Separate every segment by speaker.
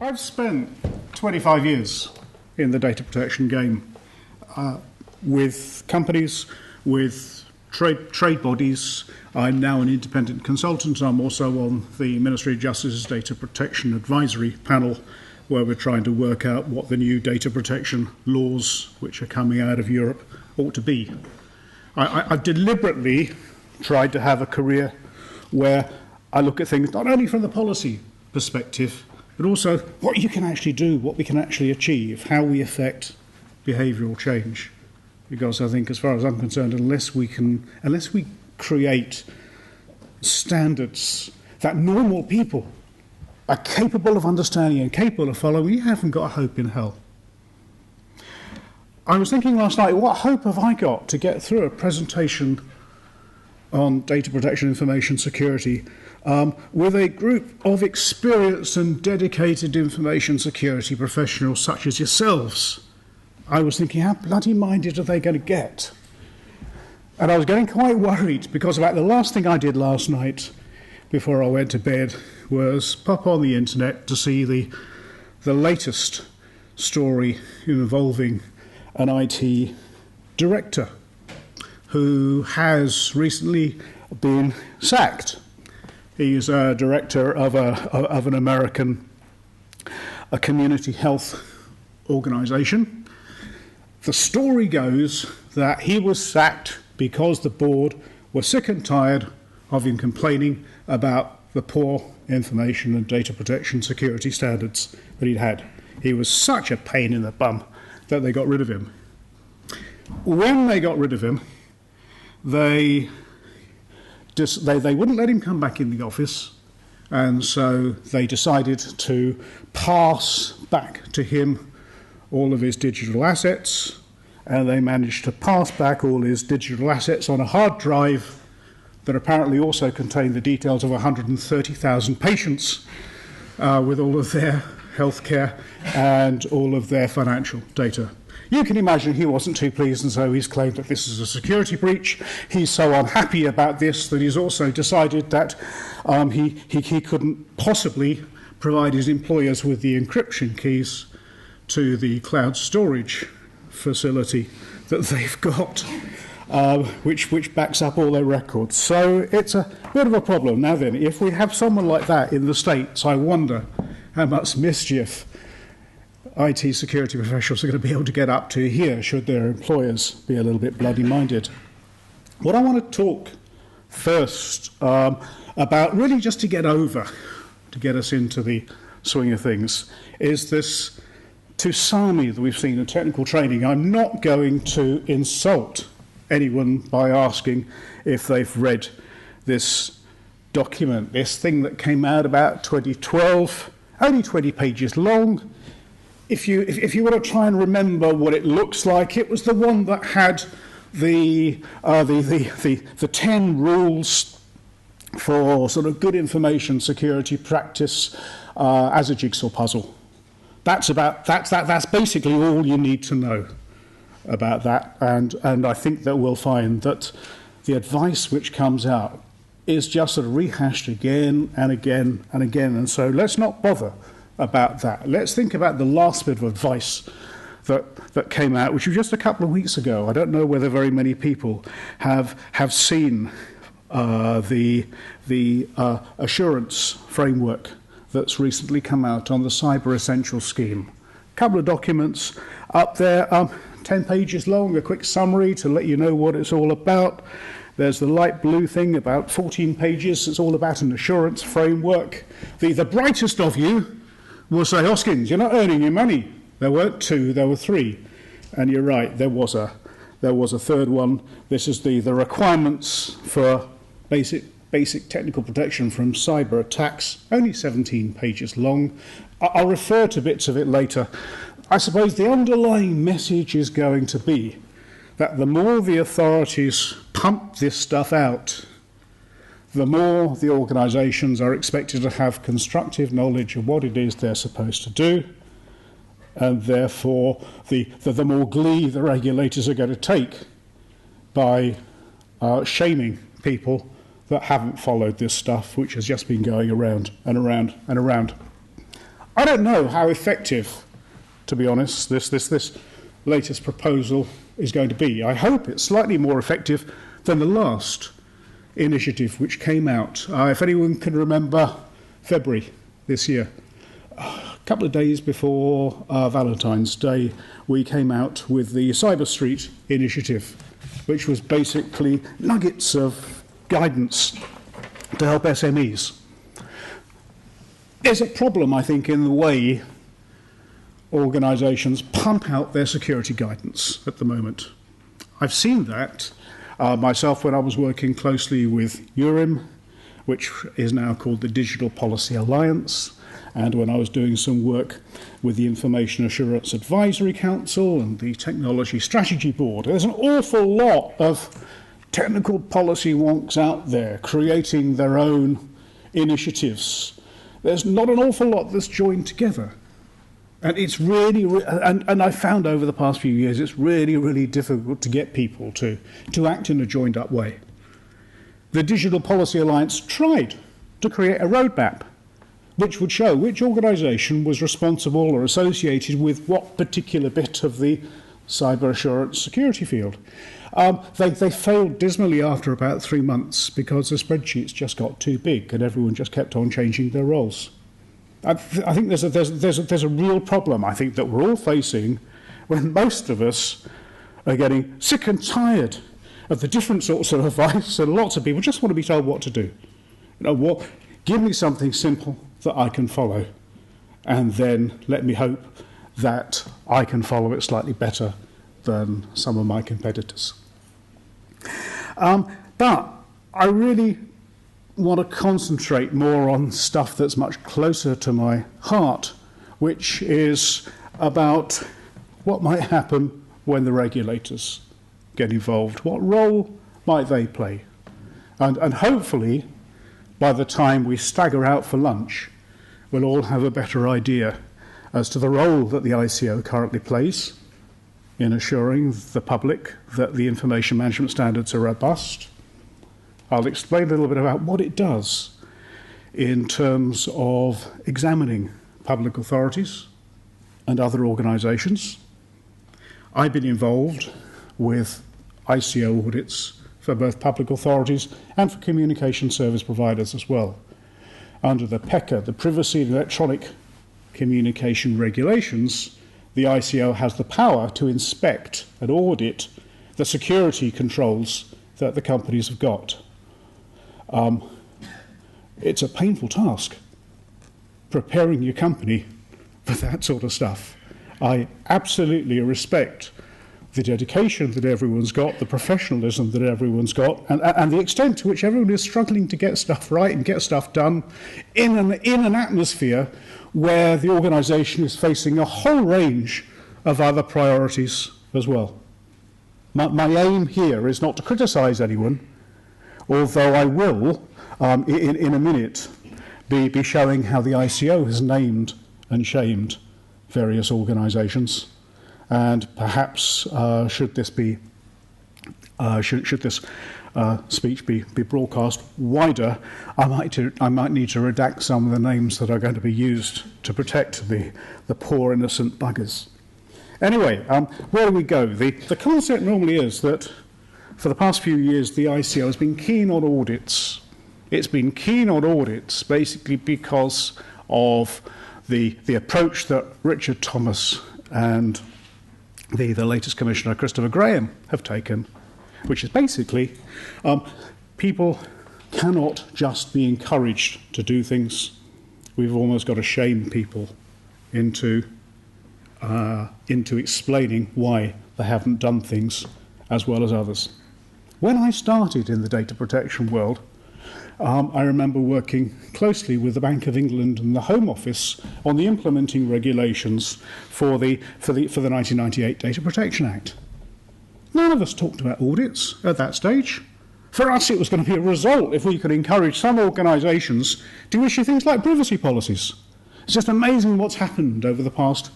Speaker 1: I've spent 25 years in the data protection game with companies, with trade bodies. I'm now an independent consultant. I'm also on the Ministry of Justice's Data Protection Advisory Panel, where we're trying to work out what the new data protection laws which are coming out of Europe ought to be. I've deliberately tried to have a career where I look at things not only from the policy perspective, but also what you can actually do, what we can actually achieve, how we affect behavioural change. Because I think, as far as I'm concerned, unless we create standards that normal people are capable of understanding and capable of following, we haven't got a hope in hell. I was thinking last night, what hope have I got to get through a presentation on data protection information security with a group of experienced and dedicated information security professionals such as yourselves? I was thinking, how bloody minded are they going to get? And I was getting quite worried, because about the last thing I did last night before I went to bed was pop on the internet to see the latest story involving an IT director who has recently been sacked. He's a director of an American community health organisation. The story goes that he was sacked because the board were sick and tired of him complaining about the poor information and data protection security standards that he'd had. He was such a pain in the bum that they got rid of him. When they got rid of him, they wouldn't let him come back in the office, and so they decided to pass back to him all of his digital assets, and they managed to pass back all his digital assets on a hard drive that apparently also contained the details of 130,000 patients with all of their healthcare and all of their financial data. You can imagine he wasn't too pleased, and so he's claimed that this is a security breach. He's so unhappy about this that he's also decided that he couldn't possibly provide his employers with the encryption keys to the cloud storage facility that they've got, which backs up all their records. So it's a bit of a problem. Now then, if we have someone like that in the States, I wonder how much mischief IT security professionals are going to be able to get up to here should their employers be a little bit bloody-minded. What I want to talk first about, really just to get us into the swing of things, is this tsunami that we've seen in technical training. I'm not going to insult anyone by asking if they've read this document, this thing that came out about 2012, only 20 pages long. If you want to try and remember what it looks like, it was the one that had the 10 rules for sort of good information security practice as a jigsaw puzzle. That's basically all you need to know about that, and I think that we'll find that the advice which comes out is just sort of rehashed again and again and again, and so let's not bother about that. Let's think about the last bit of advice that came out, which was just a couple of weeks ago. I don't know whether very many people have seen the assurance framework that's recently come out on the Cyber Essentials scheme. A couple of documents up there, 10 pages long, a quick summary to let you know what it's all about. There's the light blue thing, about 14 pages. It's all about an assurance framework. The brightest of you will say, Hoskins, you're not earning your money. There weren't two, there were three. And you're right, there was a third one. This is the requirements for basic technical protection from cyber attacks, only 17 pages long. I'll refer to bits of it later. I suppose the underlying message is going to be that the more the authorities pump this stuff out, the more the organisations are expected to have constructive knowledge of what it is they're supposed to do, and therefore the more glee the regulators are going to take by shaming people that haven't followed this stuff, which has just been going around and around and around. I don't know how effective, to be honest, this latest proposal is going to be. I hope it's slightly more effective than the last initiative which came out. If anyone can remember February this year, a couple of days before Valentine's Day, we came out with the Cyber Street initiative, which was basically nuggets of guidance to help SMEs. There's a problem, I think, in the way organisations pump out their security guidance at the moment. I've seen that myself when I was working closely with URIM, which is now called the Digital Policy Alliance, and when I was doing some work with the Information Assurance Advisory Council and the Technology Strategy Board. There's an awful lot of technical policy wonks out there creating their own initiatives. There's not an awful lot that's joined together. And it's really, and I found over the past few years, it's really, really difficult to get people to act in a joined-up way. The Digital Policy Alliance tried to create a roadmap which would show which organisation was responsible or associated with what particular bit of the cyber assurance security field. They failed dismally after about 3 months because the spreadsheets just got too big and everyone just kept on changing their roles. I think there's a real problem, I think, that we're all facing when most of us are getting sick and tired of the different sorts of advice, and lots of people just want to be told what to do. Give me something simple that I can follow, and then let me hope that I can follow it slightly better than some of my competitors. But I really want to concentrate more on stuff that's much closer to my heart, which is about what might happen when the regulators get involved. What role might they play? And hopefully, by the time we stagger out for lunch, we'll all have a better idea as to the role that the ICO currently plays in assuring the public that the information management standards are robust. I'll explain a little bit about what it does in terms of examining public authorities and other organisations. I've been involved with ICO audits for both public authorities and for communication service providers as well. Under the PECA, the Privacy and Electronic Communication Regulations, the ICO has the power to inspect and audit the security controls that the companies have got. It's a painful task, preparing your company for that sort of stuff. I absolutely respect the dedication that everyone's got, the professionalism that everyone's got, and the extent to which everyone is struggling to get stuff right and get stuff done in an atmosphere where the organisation is facing a whole range of other priorities as well. My aim here is not to criticise anyone, although I will, in a minute, be showing how the ICO has named and shamed various organisations. And perhaps should this speech be broadcast wider, I might need to redact some of the names that are going to be used to protect the poor innocent buggers. Anyway, where do we go? The concept normally is that for the past few years the ICO has been keen on audits. It's been keen on audits basically because of the approach that Richard Thomas and the latest Commissioner, Christopher Graham, have taken, which is basically people cannot just be encouraged to do things. We've almost got to shame people into explaining why they haven't done things as well as others. When I started in the data protection world, I remember working closely with the Bank of England and the Home Office on the implementing regulations for the 1998 Data Protection Act. None of us talked about audits at that stage. For us, it was going to be a result if we could encourage some organisations to issue things like privacy policies. It's just amazing what's happened over the past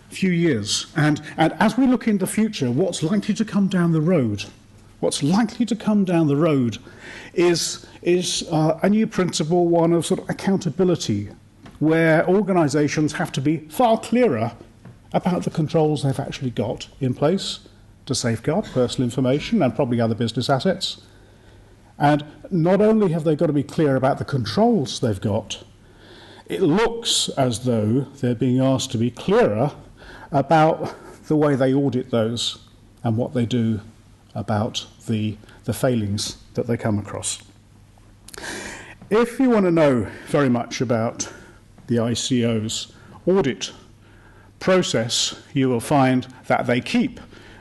Speaker 1: few years. And as we look into the future, what's likely to come down the road? What's likely to come down the road is a new principle, one of sort of accountability where organisations have to be far clearer about the controls they've actually got in place to safeguard personal information and probably other business assets. And not only have they got to be clear about the controls they've got, it looks as though they're being asked to be clearer about the way they audit those and what they do about the failings that they come across. If you want to know very much about the ICO's audit process, you will find that they keep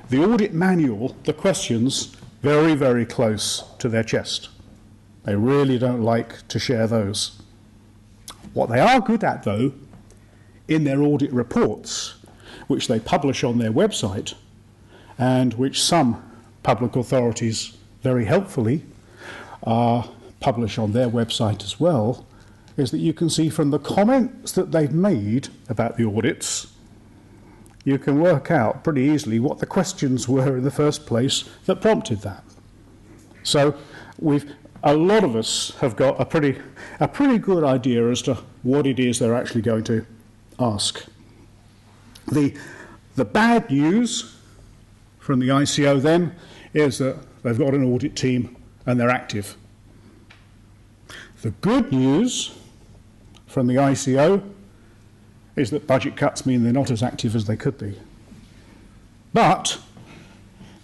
Speaker 1: the audit manual, the questions, very, very close to their chest. They really don't like to share those. What they are good at, though, in their audit reports, which they publish on their website, and which some public authorities very helpfully publish on their website as well, is that you can see from the comments that they've made about the audits, you can work out pretty easily what the questions were in the first place that prompted that. So a lot of us have got a pretty good idea as to what it is they're actually going to ask. The bad news from the ICO then is that they've got an audit team and they're active. The good news from the ICO is that budget cuts mean they're not as active as they could be. But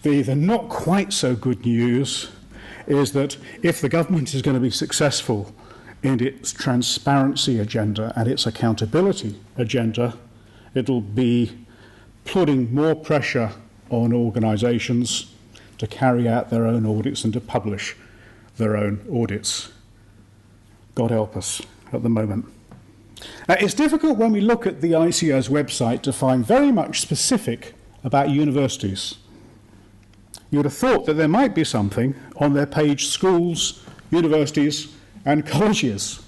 Speaker 1: the not quite so good news is that if the government is going to be successful in its transparency agenda and its accountability agenda, it'll be putting more pressure on organisations to carry out their own audits and to publish their own audits. God help us at the moment. It's difficult when we look at the ICO's website to find very much specific about universities. You would have thought that there might be something on their page, schools, universities and colleges.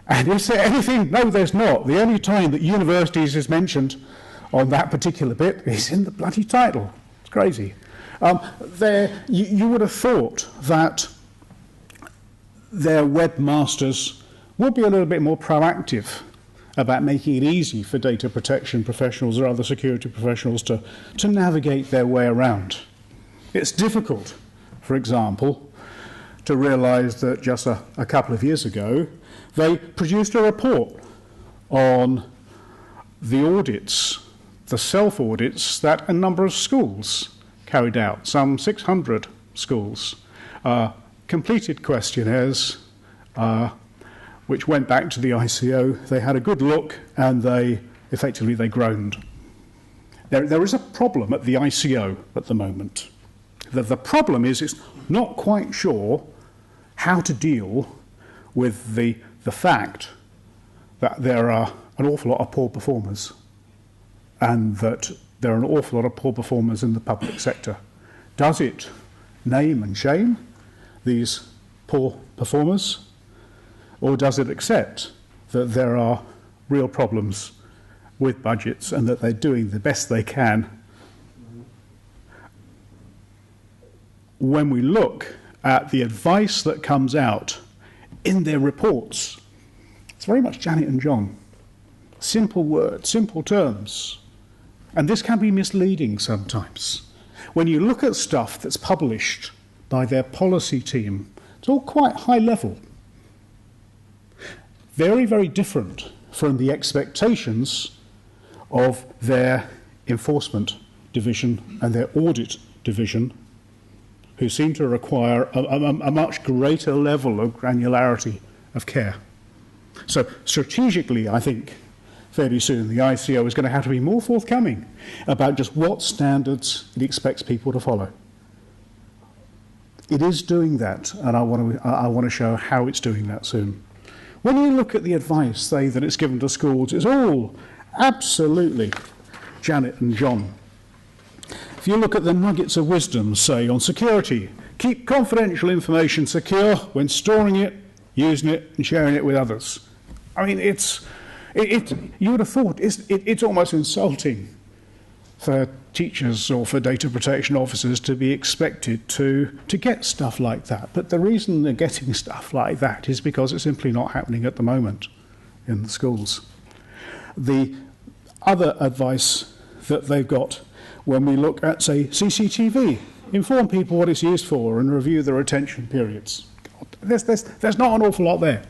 Speaker 1: And is there anything? No, there's not. The only time that universities is mentioned on that particular bit is in the bloody title. It's crazy. You would have thought that their webmasters would be a little bit more proactive about making it easy for data protection professionals or other security professionals to navigate their way around. It's difficult, for example, to realise that just a couple of years ago, they produced a report on the audits, the self-audits that a number of schools carried out, some 600 schools, completed questionnaires, which went back to the ICO. They had a good look and they groaned. There is a problem at the ICO at the moment. The problem is it's not quite sure how to deal with the fact that there are an awful lot of poor performers and that there are an awful lot of poor performers in the public sector. Does it name and shame these poor performers, or does it accept that there are real problems with budgets and that they're doing the best they can? When we look at the advice that comes out in their reports, it's very much Janet and John. Simple words, simple terms. And this can be misleading sometimes. When you look at stuff that's published by their policy team, it's all quite high level. Very, very different from the expectations of their enforcement division and their audit division, who seem to require a much greater level of granularity of care. So strategically, I think, fairly soon, the ICO is going to have to be more forthcoming about just what standards it expects people to follow. It is doing that, and I want to show how it's doing that soon. When you look at the advice, say, that it's given to schools, it's all absolutely Janet and John. If you look at the nuggets of wisdom, say, on security, keep confidential information secure when storing it, using it, and sharing it with others. I mean, you would have thought it's almost insulting for teachers or for data protection officers to be expected to get stuff like that. But the reason they're getting stuff like that is because it's simply not happening at the moment. in the schools. The other advice that they've got when we look at, say, CCTV, inform people what it's used for and review the retention periods. There's not an awful lot there.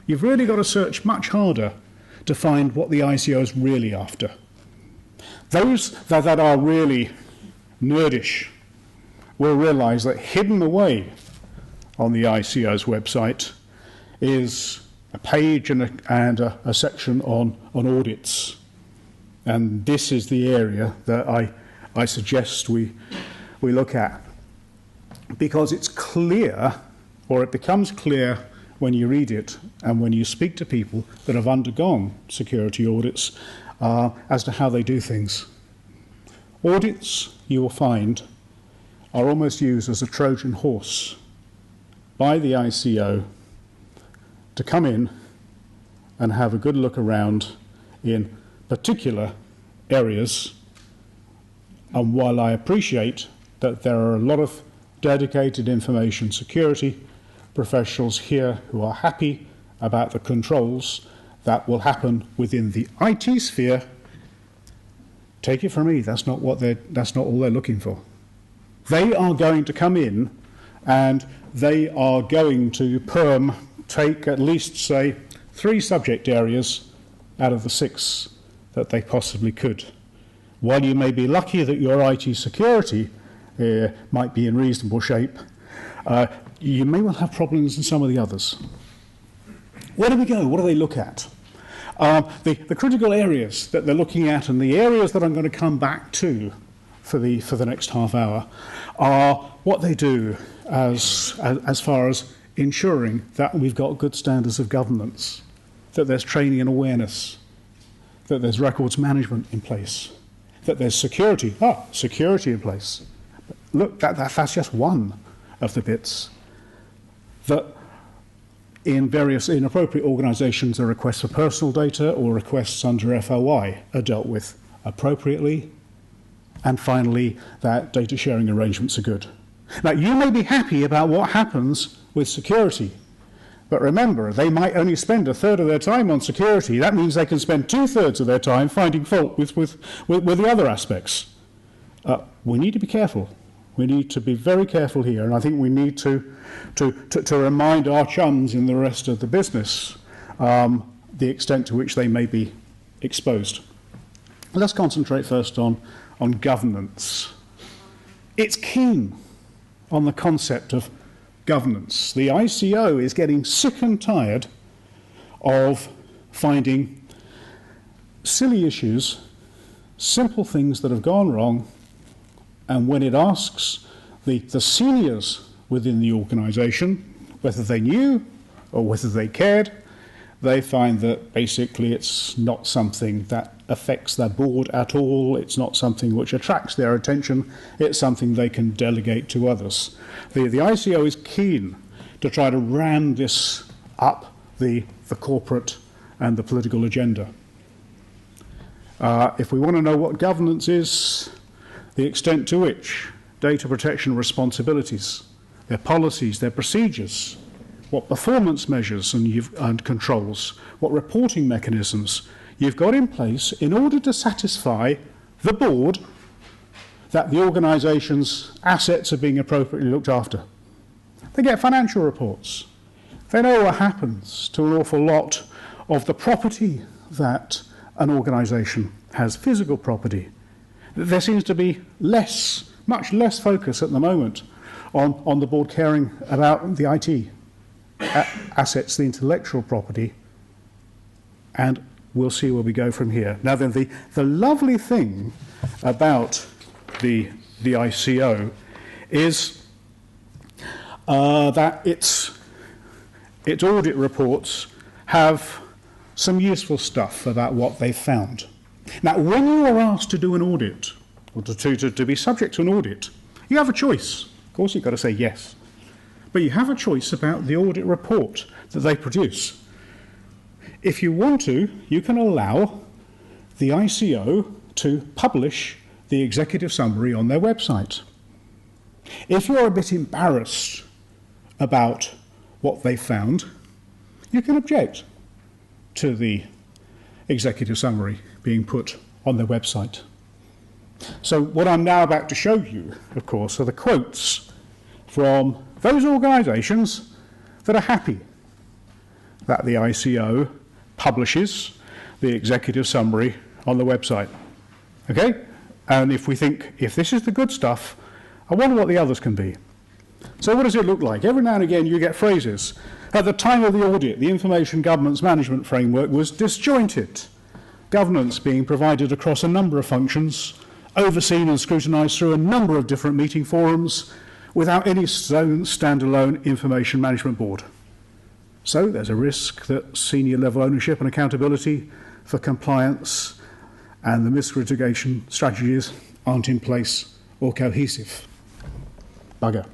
Speaker 1: You've really got to search much harder to find what the ICO is really after. Those that are really nerdish will realise that hidden away on the ICO's website is a page and a section on audits. And this is the area that I suggest we look at, because it's clear, or it becomes clear when you read it and when you speak to people that have undergone security audits as to how they do things. Audits, you will find, are almost used as a Trojan horse by the ICO to come in and have a good look around in particular areas. And while I appreciate that there are a lot of dedicated information security professionals here who are happy about the controls that will happen within the IT sphere, take it from me, that's not all they're looking for. They are going to come in and they are going to take at least, say, 3 subject areas out of the 6 that they possibly could. While you may be lucky that your IT security might be in reasonable shape, you may well have problems in some of the others. Where do we go? What do they look at? The critical areas that they're looking at, and the areas that I'm going to come back to for the next half hour, are what they do as far as ensuring that we've got good standards of governance, that there's training and awareness, that there's records management in place, that there's security in place. Look, that's just one of the bits. That in various inappropriate organisations, the requests for personal data or requests under FOI are dealt with appropriately. And finally, that data sharing arrangements are good. Now, you may be happy about what happens with security, but remember, they might only spend 1/3 of their time on security. That means they can spend 2/3 of their time finding fault with the other aspects. We need to be careful. We need to be very careful here, and I think we need to remind our chums in the rest of the business the extent to which they may be exposed. Let's concentrate first on governance. It's keen on the concept of governance. The ICO is getting sick and tired of finding silly issues, simple things that have gone wrong, and when it asks the seniors within the organisation whether they knew or whether they cared, they find that basically it's not something that affects their board at all, it's not something which attracts their attention, it's something they can delegate to others. The ICO is keen to try to ram this up the corporate and the political agenda. If we want to know what governance is, the extent to which data protection responsibilities, their policies, their procedures, what performance measures and controls, what reporting mechanisms you've got in place in order to satisfy the board that the organisation's assets are being appropriately looked after. They get financial reports. They know what happens to an awful lot of the property that an organisation has, physical property. There seems to be much less focus at the moment on the board caring about the IT assets, the intellectual property, and we'll see where we go from here. Now then, the lovely thing about the ICO is that its audit reports have some useful stuff about what they've found. Now, when you are asked to do an audit, or to be subject to an audit, you have a choice. Of course, you've got to say yes. But you have a choice about the audit report that they produce. If you want to, you can allow the ICO to publish the executive summary on their website. If you're a bit embarrassed about what they found, you can object. to the executive summary being put on their website. So what I'm now about to show you, of course, are the quotes from those organisations that are happy that the ICO publishes the executive summary on the website. Okay? And if we think, if this is the good stuff, I wonder what the others can be. So what does it look like? Every now and again you get phrases. At the time of the audit, the Information Governance Management Framework was disjointed. Governance being provided across a number of functions, overseen and scrutinised through a number of different meeting forums, without any standalone information management board. So there's a risk that senior level ownership and accountability for compliance and the risk mitigation strategies aren't in place or cohesive. Bugger.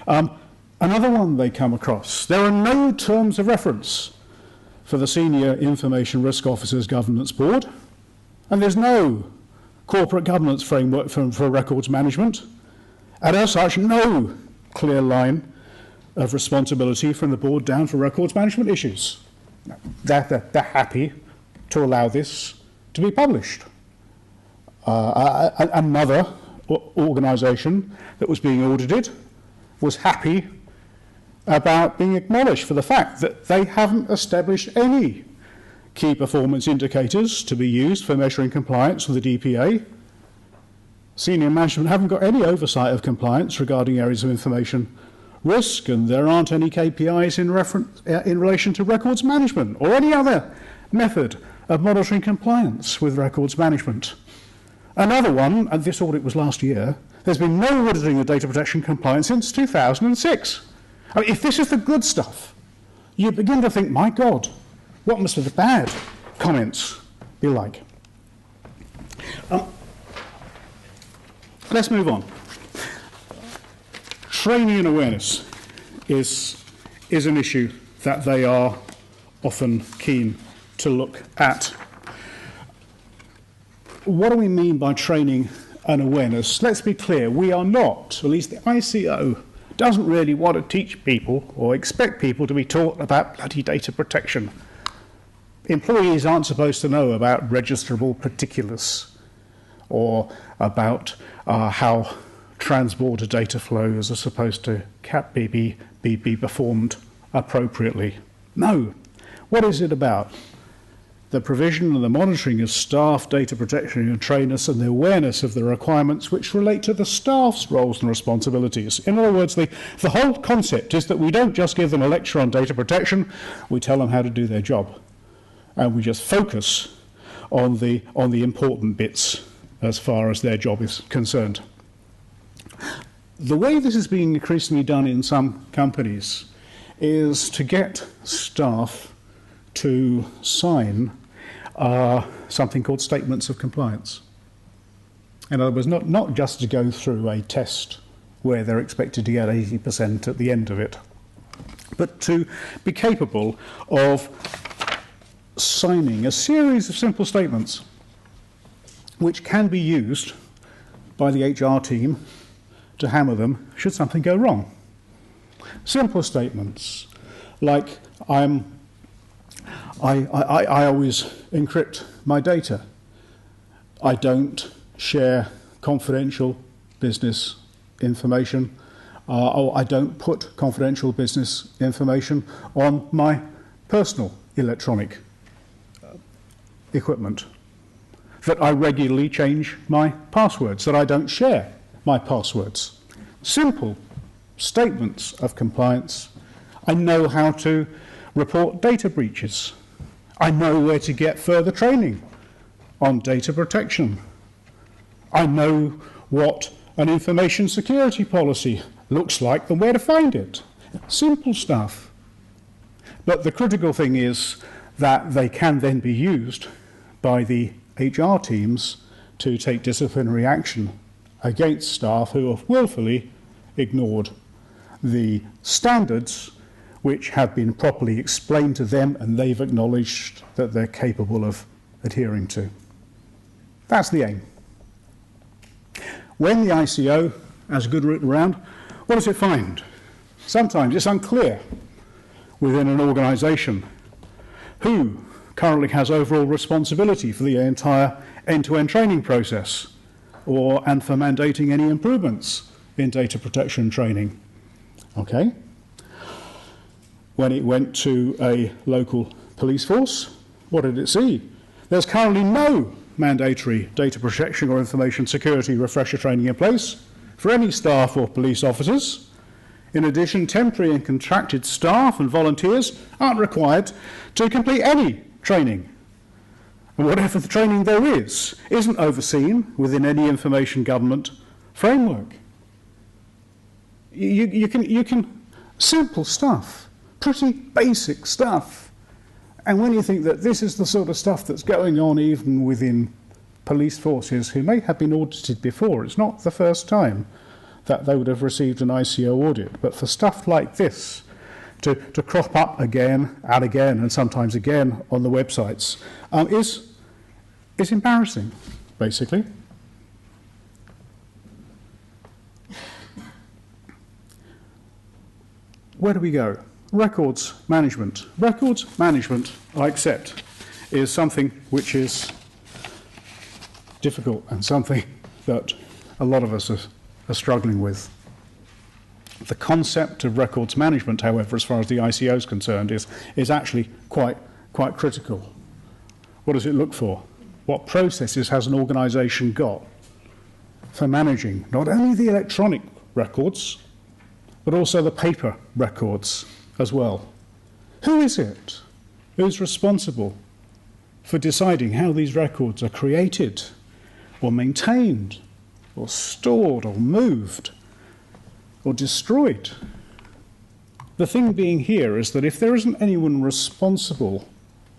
Speaker 1: Another one they come across. There are no terms of reference for the Senior Information Risk Officers Governance Board, and there's no corporate governance framework for records management, and as such, no clear line of responsibility from the board down for records management issues. They're happy to allow this to be published. Another organisation that was being audited was happy about being acknowledged for the fact that they haven't established any key performance indicators to be used for measuring compliance with the DPA. Senior management haven't got any oversight of compliance regarding areas of information risk, and there aren't any KPIs in relation to records management or any other method of monitoring compliance with records management. Another one, and this audit was last year, there's been no auditing of data protection compliance since 2006. I mean, if this is the good stuff, you begin to think, my God, what must the bad comments be like? Let's move on. Training and awareness is an issue that they are often keen to look at. What do we mean by training and awareness? Let's be clear, we are not, at least the ICO, doesn't really want to teach people or expect people to be taught about bloody data protection. Employees aren't supposed to know about registrable particulars or about how trans-border data flows are supposed to be performed appropriately. No. What is it about? The provision and the monitoring of staff data protection and trainers and the awareness of the requirements which relate to the staff's roles and responsibilities. In other words, the whole concept is that we don't just give them a lecture on data protection, we tell them how to do their job. And we just focus on the important bits as far as their job is concerned. The way this is being increasingly done in some companies is to get staff to sign something called statements of compliance. In other words, not just to go through a test where they're expected to get 80% at the end of it, but to be capable of signing a series of simple statements which can be used by the HR team to hammer them should something go wrong. Simple statements like I always encrypt my data. I don't share confidential business information. Or I don't put confidential business information on my personal electronic equipment. That I regularly change my passwords. That I don't share my passwords. Simple statements of compliance. I know how to report data breaches. I know where to get further training on data protection. I know what an information security policy looks like and where to find it. Simple stuff. But the critical thing is that they can then be used by the HR teams to take disciplinary action against staff who have willfully ignored the standards which have been properly explained to them and they've acknowledged that they're capable of adhering to. That's the aim. When the ICO has a good route around, what does it find? Sometimes it's unclear within an organisation who currently has overall responsibility for the entire end-to-end training process, and for mandating any improvements in data protection training. Okay? When it went to a local police force, what did it see? There's currently no mandatory data protection or information security refresher training in place for any staff or police officers. In addition, temporary and contracted staff and volunteers aren't required to complete any training. And whatever the training there is, isn't overseen within any information government framework. You can simple stuff, pretty basic stuff. And when you think that this is the sort of stuff that's going on even within police forces who may have been audited before, it's not the first time that they would have received an ICO audit. But for stuff like this to crop up again and again and sometimes again on the websites is embarrassing, basically. Where do we go? Records management. Records management, I accept, is something which is difficult and something that a lot of us are struggling with. The concept of records management, however, as far as the ICO is concerned, is actually quite critical. What does it look for? What processes has an organisation got for managing not only the electronic records, but also the paper records as well? Who is it who's responsible for deciding how these records are created or maintained or stored or moved or destroyed? The thing being here is that if there isn't anyone responsible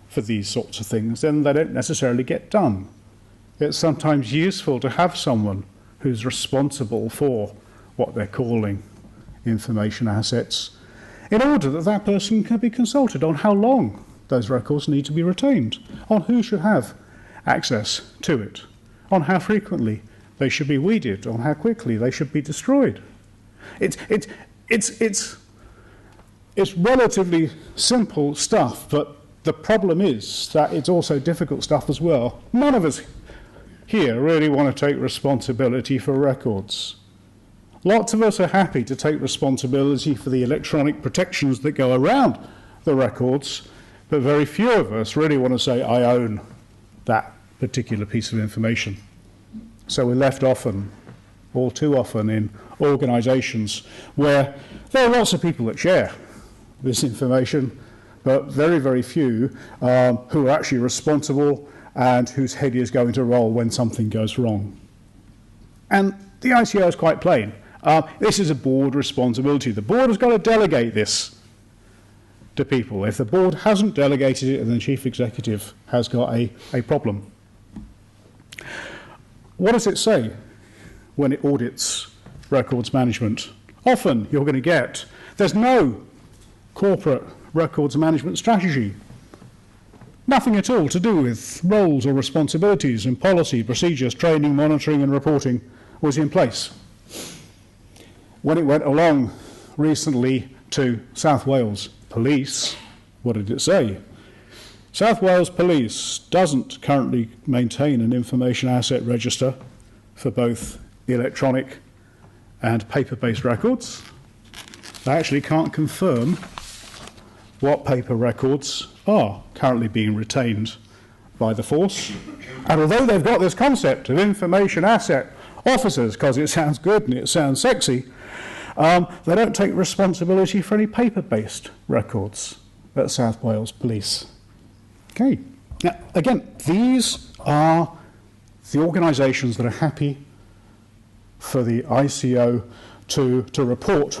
Speaker 1: for these sorts of things, then they don't necessarily get done. It's sometimes useful to have someone who's responsible for what they're calling information assets, in order that that person can be consulted on how long those records need to be retained, on who should have access to it, on how frequently they should be weeded, on how quickly they should be destroyed. It's relatively simple stuff, but the problem is that it's also difficult stuff as well. None of us here really want to take responsibility for records. Lots of us are happy to take responsibility for the electronic protections that go around the records, but very few of us really want to say, I own that particular piece of information. So we're left often, all too often, in organisations where there are lots of people that share this information, but very, very few who are actually responsible and whose head is going to roll when something goes wrong. And the ICO is quite plain. This is a board responsibility. The board has got to delegate this to people. If the board hasn't delegated it, then the chief executive has got a problem. What does it say when it audits records management? Often you're going to get, there's no corporate records management strategy. Nothing at all to do with roles or responsibilities and policy, procedures, training, monitoring and reporting was in place. When it went along recently to South Wales Police, what did it say? South Wales Police doesn't currently maintain an information asset register for both electronic and paper-based records. They actually can't confirm what paper records are currently being retained by the force. And although they've got this concept of information asset officers, because it sounds good and it sounds sexy, they don't take responsibility for any paper-based records at South Wales Police. Okay. Now, again, these are the organisations that are happy for the ICO to report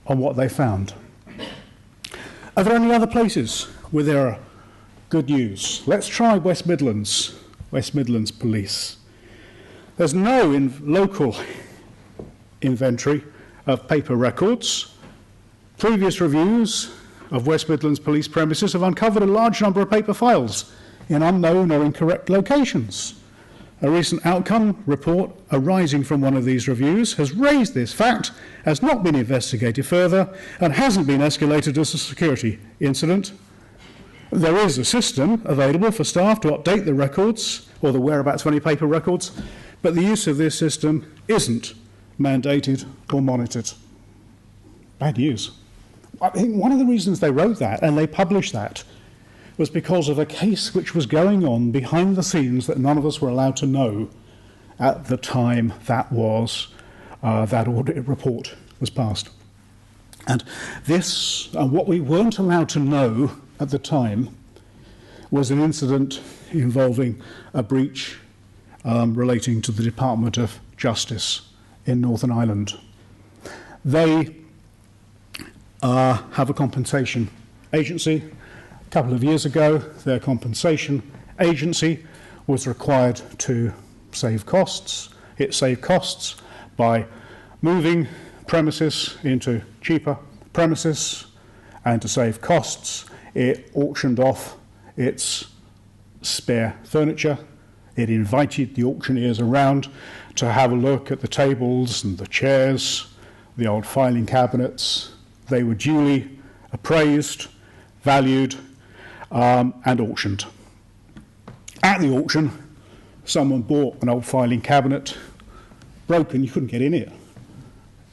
Speaker 1: on what they found. Are there any other places where there are good news? Let's try West Midlands Police. There's no local inventory of paper records. Previous reviews of West Midlands Police premises have uncovered a large number of paper files in unknown or incorrect locations. A recent outcome report arising from one of these reviews has raised this fact, has not been investigated further, and hasn't been escalated as a security incident. There is a system available for staff to update the records, or the whereabouts of any paper records, but the use of this system isn't mandated or monitored. Bad news. I think one of the reasons they wrote that, and they published that, was because of a case which was going on behind the scenes that none of us were allowed to know at the time that audit report was passed. And this, what we weren't allowed to know at the time, was an incident involving a breach relating to the Department of Justice in Northern Ireland. They have a compensation agency. A couple of years ago, their compensation agency was required to save costs. It saved costs by moving premises into cheaper premises, and to save costs, it auctioned off its spare furniture. It invited the auctioneers around to have a look at the tables and the chairs, the old filing cabinets. They were duly appraised, valued, and auctioned. At the auction, someone bought an old filing cabinet, broken, you couldn't get in it,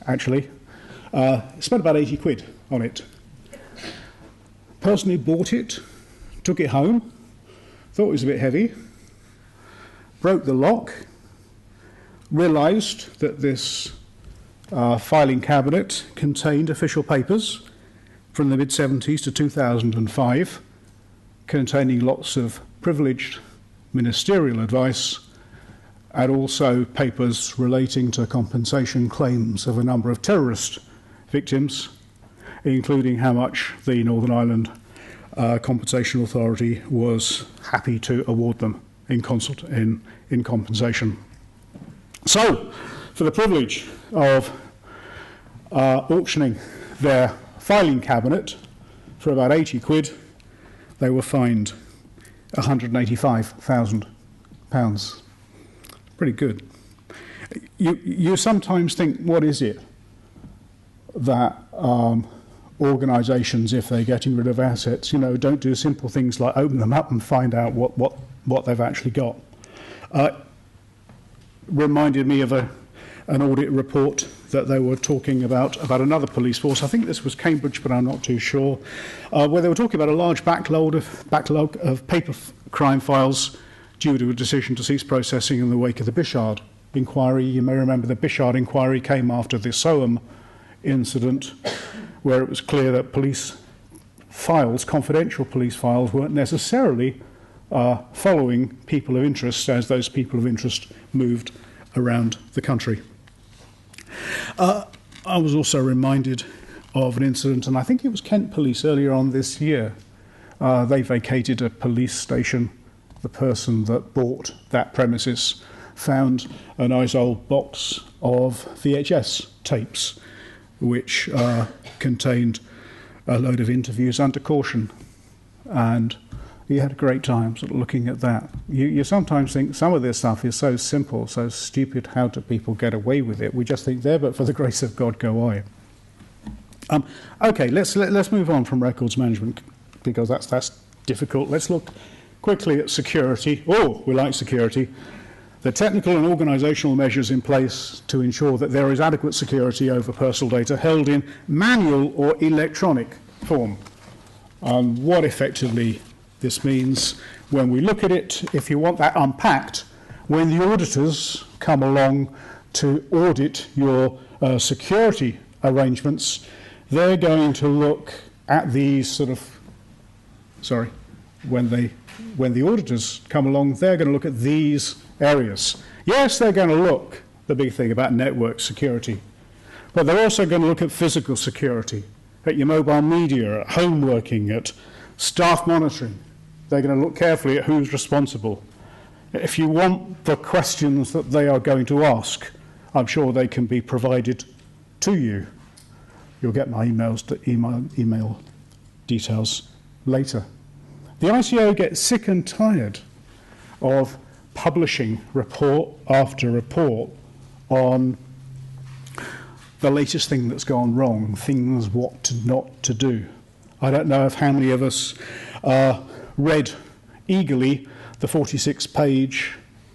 Speaker 1: actually. Spent about 80 quid on it. Person who bought it took it home, thought it was a bit heavy, broke the lock, realised that this filing cabinet contained official papers from the mid-70s to 2005, containing lots of privileged ministerial advice and also papers relating to compensation claims of a number of terrorist victims, including how much the Northern Ireland Compensation Authority was happy to award them in compensation. So, for the privilege of auctioning their filing cabinet for about 80 quid, they were fined £185,000. Pretty good. You sometimes think, what is it that organisations, if they're getting rid of assets, don't do simple things like open them up and find out what they've actually got. Reminded me of an audit report that they were talking about another police force. I think this was Cambridge, but I'm not too sure, where they were talking about a large backlog of paper crime files due to a decision to cease processing in the wake of the Bursars inquiry. You may remember the Bursars inquiry came after the Soham incident, where it was clear that police files, confidential police files, weren't necessarily following people of interest as those people of interest moved around the country. I was also reminded of an incident, and I think it was Kent Police earlier on this year. They vacated a police station. The person that bought that premises found a nice old box of VHS tapes, which contained a load of interviews under caution. And he had a great time sort of looking at that. You sometimes think some of this stuff is so simple, so stupid, how do people get away with it? We just think there, but for the grace of God go I. Okay, let's move on from records management, because that's difficult. Let's look quickly at security. Oh, we like security. The technical and organisational measures in place to ensure that there is adequate security over personal data held in manual or electronic form. What effectively this means, when we look at it, if you want that unpacked, when the auditors come along to audit your security arrangements, they're going to look at these when the auditors come along, they're going to look at these areas. Yes, they're going to look, the big thing about network security, but they're also going to look at physical security, at your mobile media, at home working, at staff monitoring. They're going to look carefully at who's responsible. If you want the questions that they are going to ask, I'm sure they can be provided to you. You'll get my email details later. The ICO gets sick and tired of publishing report after report on the latest thing that's gone wrong, things what not to do. I don't know if how many of us read eagerly the 46-page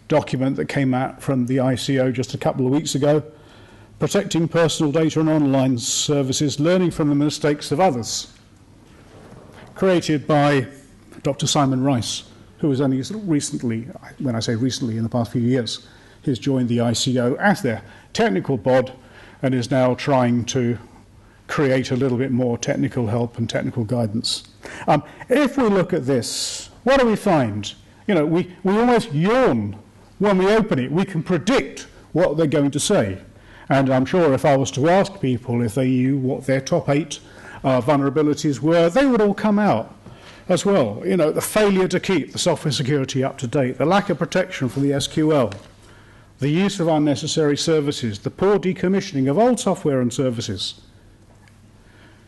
Speaker 1: document that came out from the ICO just a couple of weeks ago, Protecting Personal Data and Online Services, Learning from the Mistakes of Others, created by Dr. Simon Rice, who has only recently, when I say recently, in the past few years, he's joined the ICO as their technical bod and is now trying to create a little bit more technical help and technical guidance. If we look at this, what do we find? You know, we almost yawn when we open it. We can predict what they're going to say. And I'm sure if I was to ask people if they knew what their top 8 vulnerabilities were, they would all come out as well. You know, the failure to keep the software security up to date, the lack of protection from the SQL, the use of unnecessary services, the poor decommissioning of old software and services,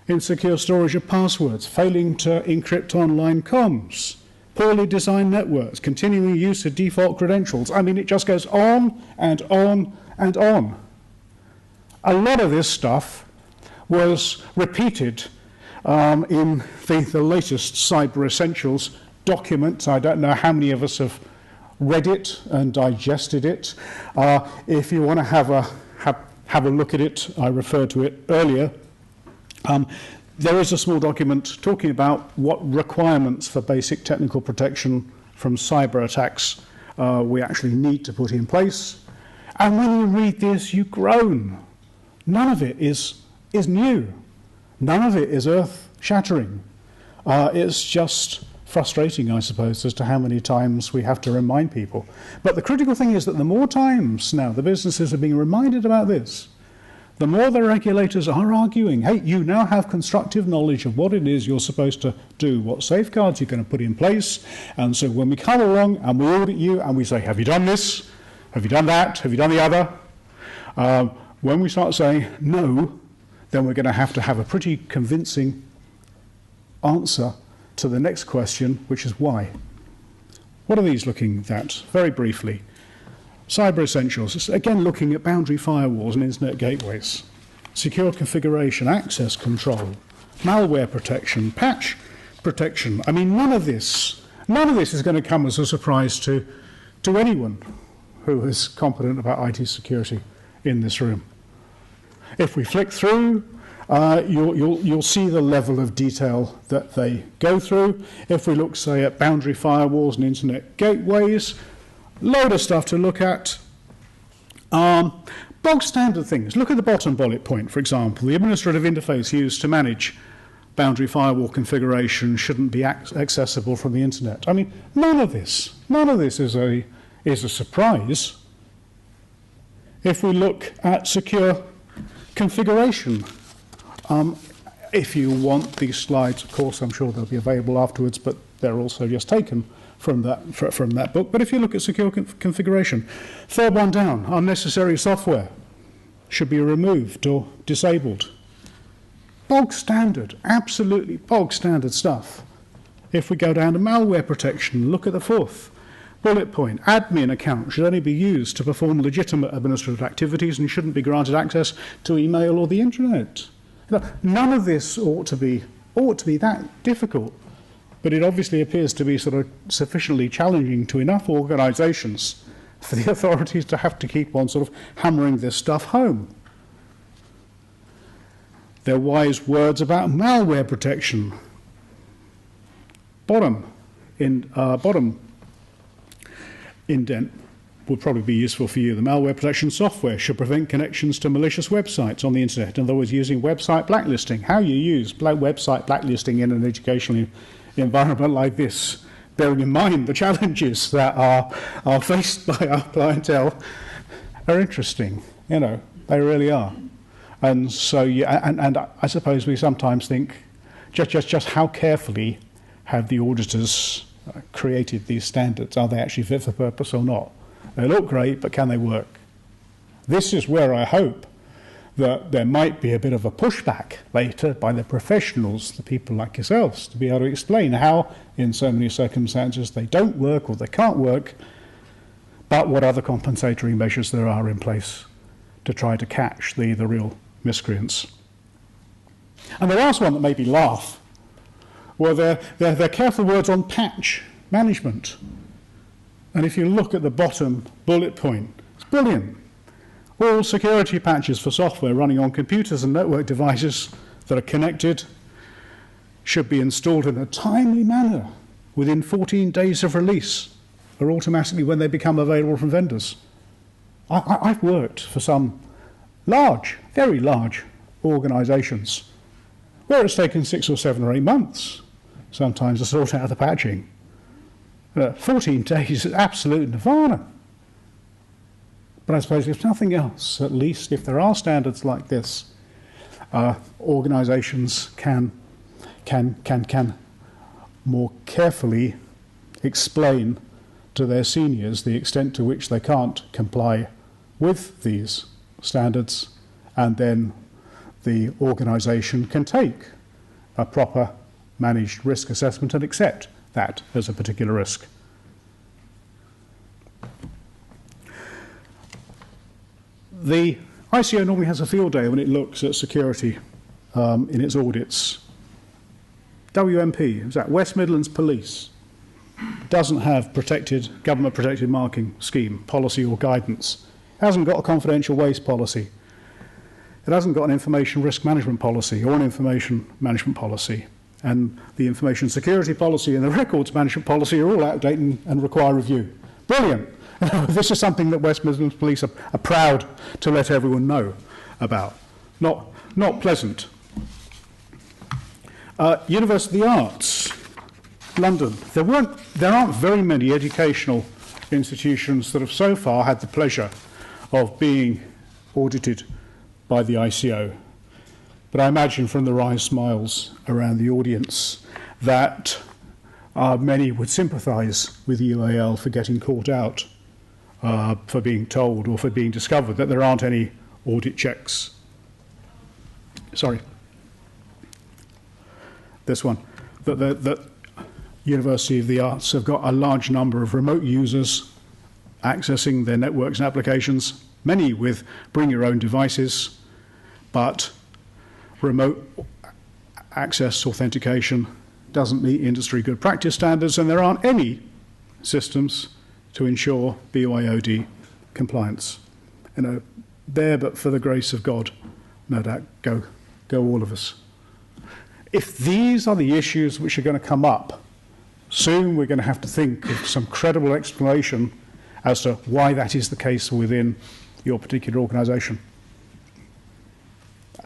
Speaker 1: insecure storage of passwords, failing to encrypt online comms, poorly designed networks, continuing use of default credentials. I mean, it just goes on and on and on. A lot of this stuff was repeated in the latest Cyber Essentials document. I don't know how many of us have read it and digested it. If you want to have a look at it, I referred to it earlier. There is a small document talking about what requirements for basic technical protection from cyber attacks we actually need to put in place. And when you read this, you groan. None of it is new. None of it is earth-shattering. It's just frustrating, I suppose, as to how many times we have to remind people. But the critical thing is that the more times now the businesses are being reminded about this, the more the regulators are arguing, hey, you now have constructive knowledge of what it is you're supposed to do, what safeguards you're going to put in place. And so when we come along and we audit you and we say, have you done this? Have you done that? Have you done the other? When we start saying no, then we're going to have a pretty convincing answer to the next question, which is why. What are these looking at? Very briefly. Cyber Essentials, it's again looking at boundary firewalls and internet gateways, secure configuration, access control, malware protection, patch protection. I mean, none of this is going to come as a surprise to anyone who is competent about IT security in this room. If we flick through, you'll see the level of detail that they go through. If we look, say, at boundary firewalls and internet gateways, load of stuff to look at. Bog standard things. Look at the bottom bullet point, for example. The administrative interface used to manage boundary firewall configuration shouldn't be accessible from the internet. I mean, none of this is a surprise. If we look at secure configuration, if you want these slides, of course, I'm sure they'll be available afterwards, but they're also just taken from that book. But if you look at secure configuration, third one down, unnecessary software should be removed or disabled. Bog standard, absolutely bog standard stuff. If we go down to malware protection, look at the fourth bullet point. Admin account should only be used to perform legitimate administrative activities and shouldn't be granted access to email or the internet. None of this ought to be that difficult, but it obviously appears to be sort of sufficiently challenging to enough organisations for the authorities to have to keep on sort of hammering this stuff home. Their wise words about malware protection. Bottom indent would probably be useful for you. The malware protection software should prevent connections to malicious websites on the internet. In other words, using website blacklisting. How you use website blacklisting in an educational environment like this, bearing in mind the challenges that are faced by our clientele, are interesting. You know, they really are. And so, and I suppose we sometimes think just how carefully have the auditors created these standards? Are they actually fit for purpose or not? They look great, but can they work? This is where I hope that there might be a bit of a pushback later by the professionals, the people like yourselves, to be able to explain how, in so many circumstances, they don't work or they can't work, but what other compensatory measures there are in place to try to catch the real miscreants. And the last one that made me laugh Well, they're careful words on patch management. And if you look at the bottom bullet point, it's brilliant. All security patches for software running on computers and network devices that are connected should be installed in a timely manner within 14 days of release, or automatically when they become available from vendors. I've worked for some large, very large organisations where it's taken 6 or 7 or 8 months sometimes to sort out the patching. 14 days is absolute nirvana. But I suppose if nothing else, at least if there are standards like this, organisations can more carefully explain to their seniors the extent to which they can't comply with these standards, and then the organisation can take a proper managed risk assessment and accept that as a particular risk. The ICO normally has a field day when it looks at security in its audits. WMP, is that West Midlands Police, doesn't have government protected marking scheme, policy or guidance. It hasn't got a confidential waste policy. It hasn't got an information risk management policy or an information management policy. And the information security policy and the records management policy are all outdated and require review. Brilliant. This is something that West Midlands Police are proud to let everyone know about. Not pleasant. University of the Arts, London. There aren't very many educational institutions that have so far had the pleasure of being audited by the ICO. But I imagine from the wry smiles around the audience that many would sympathise with the UAL for getting caught out, for being told or for being discovered that there aren't any audit checks. Sorry. This one. That University of the Arts have got a large number of remote users accessing their networks and applications, many with bring your own devices, but remote access authentication doesn't meet industry good practice standards, and there aren't any systems to ensure BYOD compliance. There, but for the grace of God, no doubt, go all of us. If these are the issues which are going to come up, soon we're going to have to think of some credible explanation as to why that is the case within your particular organisation.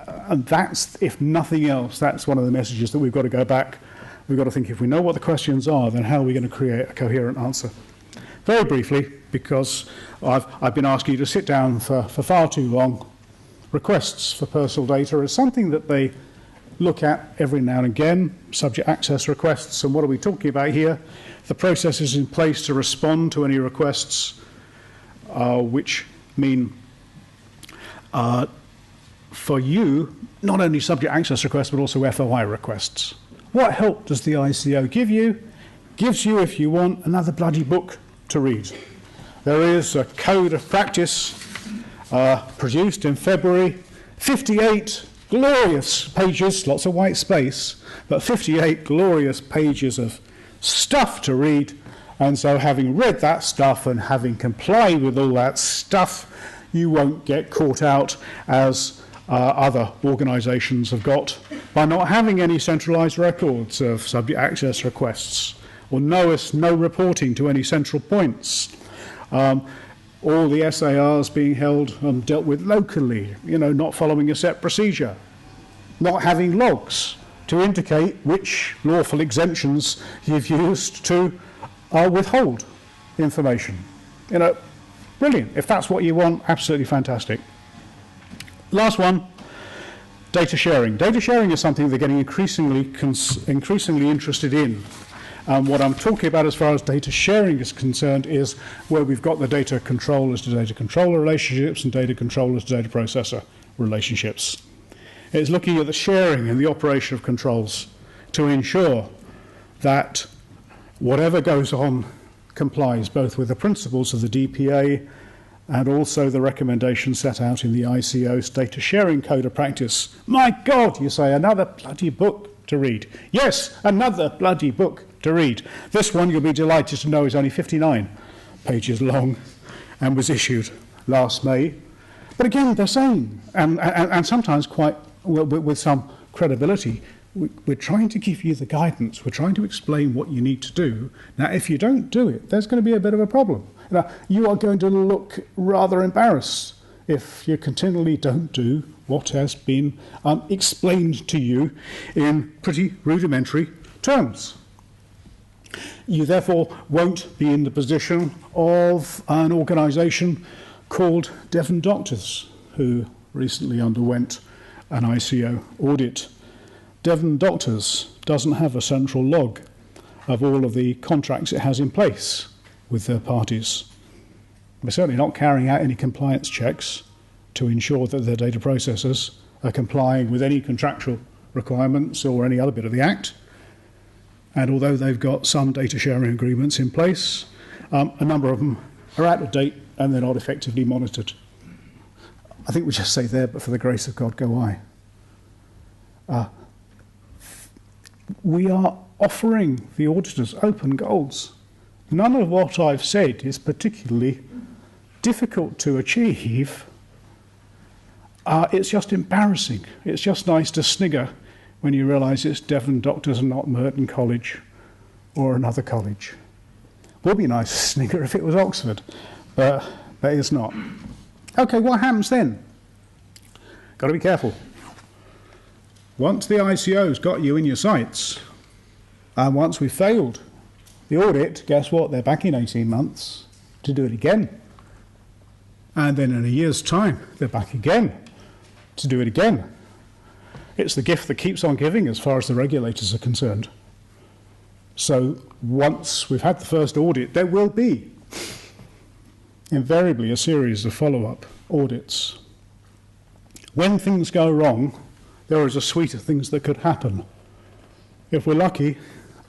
Speaker 1: And that's, if nothing else, that's one of the messages that we've got to go back. We've got to think, if we know what the questions are, then how are we going to create a coherent answer? Very briefly, because I've been asking you to sit down for far too long, requests for personal data is something that they look at every now and again, subject access requests. And what are we talking about here? The process is in place to respond to any requests which mean for you, not only subject access requests, but also FOI requests. What help does the ICO give you? Gives you, if you want, another bloody book to read. There is a code of practice produced in February, 58 glorious pages, lots of white space, but 58 glorious pages of stuff to read. And so having read that stuff and having complied with all that stuff, you won't get caught out as other organisations have got by not having any centralised records of subject access requests, or no reporting to any central points. All the SARs being held and dealt with locally, not following a set procedure, not having logs to indicate which lawful exemptions you've used to withhold information. Brilliant. If that's what you want, absolutely fantastic. Last one, data sharing. Data sharing is something they're getting increasingly interested in. What I'm talking about as far as data sharing is concerned is where we've got the data controllers to data controller relationships and data controllers to data processor relationships. It's looking at the sharing and the operation of controls to ensure that whatever goes on complies both with the principles of the DPA and also the recommendations set out in the ICO's data sharing code of practice. My God, you say, another bloody book. to read. Yes, another bloody book to read. This one, you'll be delighted to know, is only 59 pages long and was issued last May. But again, they're saying, and sometimes quite with some credibility, we're trying to give you the guidance. We're trying to explain what you need to do. Now, if you don't do it, there's going to be a bit of a problem. Now, you are going to look rather embarrassed if you continually don't do what has been explained to you in pretty rudimentary terms. You therefore won't be in the position of an organisation called Devon Doctors, who recently underwent an ICO audit. Devon Doctors doesn't have a central log of all of the contracts it has in place with third parties. We're certainly not carrying out any compliance checks to ensure that their data processors are complying with any contractual requirements or any other bit of the Act. And although they've got some data sharing agreements in place, a number of them are out of date and they're not effectively monitored. I think we just say there, but for the grace of God, go I. We are offering the auditors open goals. None of what I've said is particularly difficult to achieve. It's just embarrassing. It's just nice to snigger when you realise it's Devon Doctors and not Merton College or another college. Would be nice to snigger if it was Oxford, but it's not. Okay, what happens then? Got to be careful. Once the ICO's got you in your sights, and once we've failed the audit, guess what? They're back in 18 months to do it again. And then in a year's time, they're back again to do it again. It's the gift that keeps on giving as far as the regulators are concerned. So once we've had the first audit, there will be invariably a series of follow-up audits. When things go wrong, there is a suite of things that could happen. If we're lucky,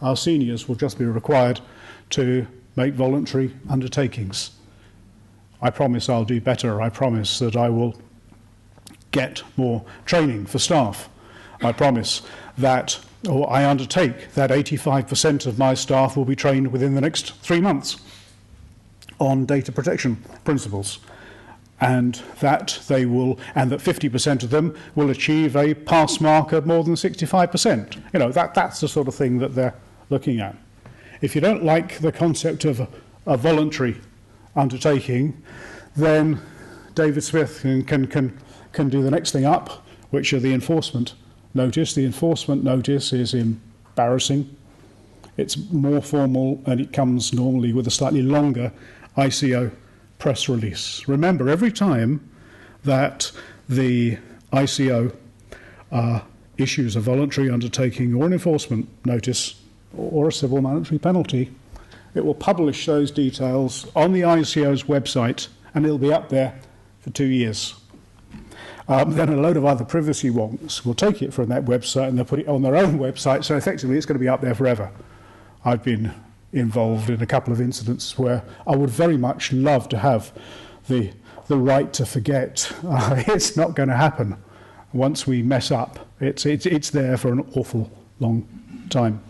Speaker 1: our seniors will just be required to make voluntary undertakings. I promise I'll do better. I promise that I will get more training for staff. I promise that, or I undertake that 85% of my staff will be trained within the next 3 months on data protection principles, and that they will, and that 50% of them will achieve a pass mark of more than 65%. You know, that's the sort of thing that they're looking at. If you don't like the concept of a voluntary undertaking, then David Smith can do the next thing up, which are the enforcement notice. The enforcement notice is embarrassing. It's more formal, and it comes normally with a slightly longer ICO press release. Remember, every time that the ICO issues a voluntary undertaking or an enforcement notice or a civil monetary penalty, it will publish those details on the ICO's website, and it'll be up there for 2 years. Then a load of other privacy wonks will take it from that website and they'll put it on their own website, so effectively it's going to be up there forever. I've been involved in a couple of incidents where I would very much love to have the right to forget. It's not going to happen. Once we mess up, it's there for an awful long time.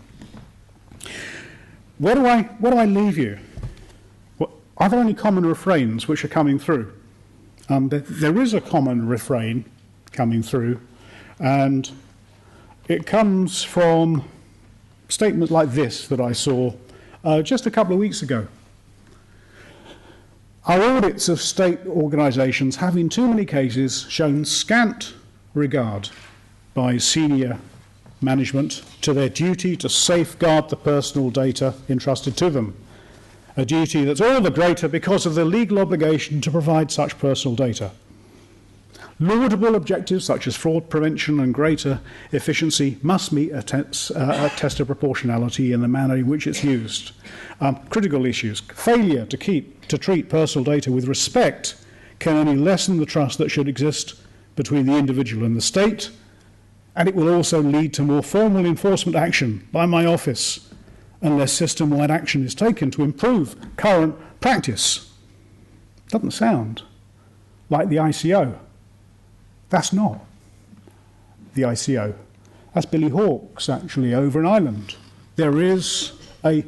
Speaker 1: Where do I leave you? Are there any common refrains which are coming through? There is a common refrain coming through, and it comes from statements like this that I saw just a couple of weeks ago. Our audits of state organisations have in too many cases shown scant regard by senior management to their duty to safeguard the personal data entrusted to them, a duty that's all the greater because of the legal obligation to provide such personal data. Laudable objectives such as fraud prevention and greater efficiency must meet a test of proportionality in the manner in which it's used. Critical issues. Failure to treat personal data with respect can only lessen the trust that should exist between the individual and the state, and it will also lead to more formal enforcement action by my office unless system-wide action is taken to improve current practice. Doesn't sound like the ICO. That's not the ICO. That's Billy Hawkes, actually, over in Ireland. There is a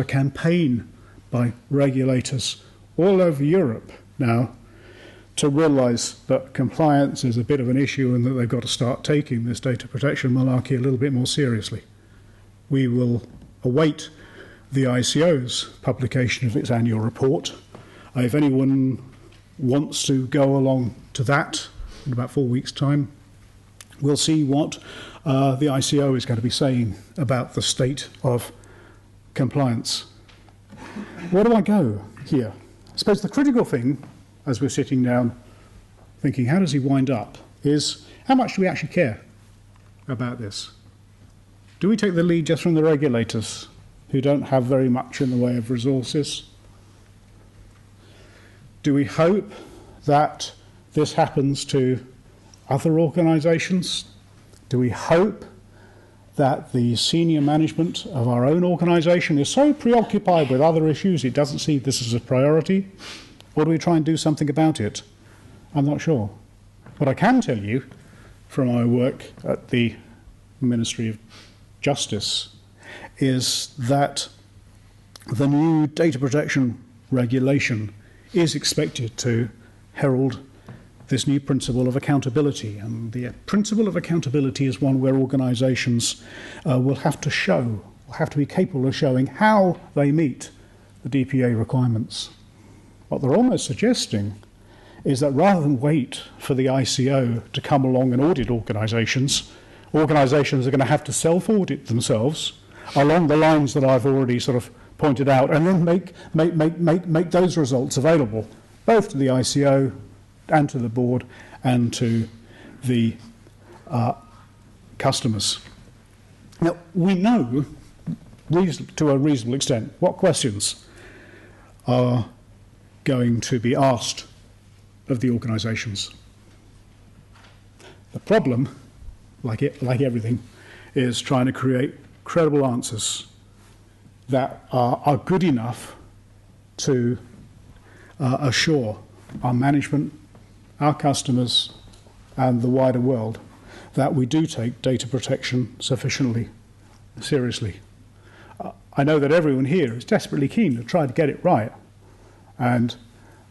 Speaker 1: campaign by regulators all over Europe now to realise that compliance is a bit of an issue and that they've got to start taking this data protection malarkey a little bit more seriously. We will await the ICO's publication of its annual report. If anyone wants to go along to that in about 4 weeks' time, we'll see what the ICO is going to be saying about the state of compliance. Where do I go here? I suppose the critical thing, as we're sitting down thinking, how does he wind up, is how much do we actually care about this? Do we take the lead just from the regulators, who don't have very much in the way of resources? Do we hope that this happens to other organisations? Do we hope that the senior management of our own organisation is so preoccupied with other issues it doesn't see this as a priority? Or do we try and do something about it? I'm not sure. What I can tell you from my work at the Ministry of Justice is that the new data protection regulation is expected to herald this new principle of accountability. And the principle of accountability is one where organisations will have to be capable of showing how they meet the DPA requirements. What they're almost suggesting is that rather than wait for the ICO to come along and audit organisations, organisations are going to have to self-audit themselves along the lines that I've already sort of pointed out, and then make those results available, both to the ICO and to the board and to the customers. Now, we know, to a reasonable extent, what questions are going to be asked of the organisations. The problem, like everything, is trying to create credible answers that are good enough to assure our management, our customers, and the wider world that we do take data protection sufficiently seriously. I know that everyone here is desperately keen to try to get it right, and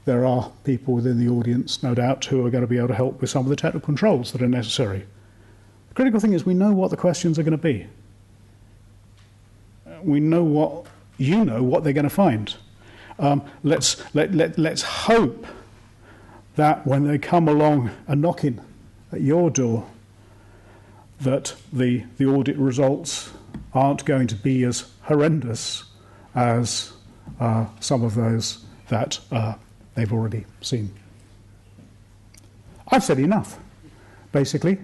Speaker 1: there are people within the audience, no doubt, who are going to be able to help with some of the technical controls that are necessary. The critical thing is we know what the questions are going to be. We know what they're going to find. Let's hope that when they come along and knocking at your door, that the audit results aren't going to be as horrendous as some of those that they've already seen. I've said enough, basically.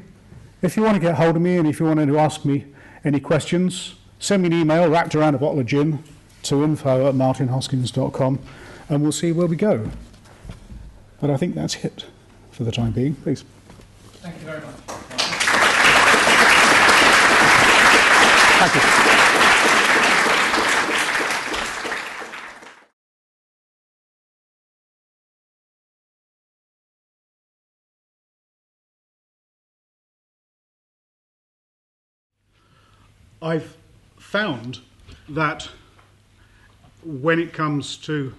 Speaker 1: If you want to get hold of me and if you want to ask me any questions, send me an email wrapped around a bottle of gin to info@martinhoskins.com, and we'll see where we go. But I think that's it for the time being. Please.
Speaker 2: Thank you very much.
Speaker 1: Thank you. I've found that when it comes to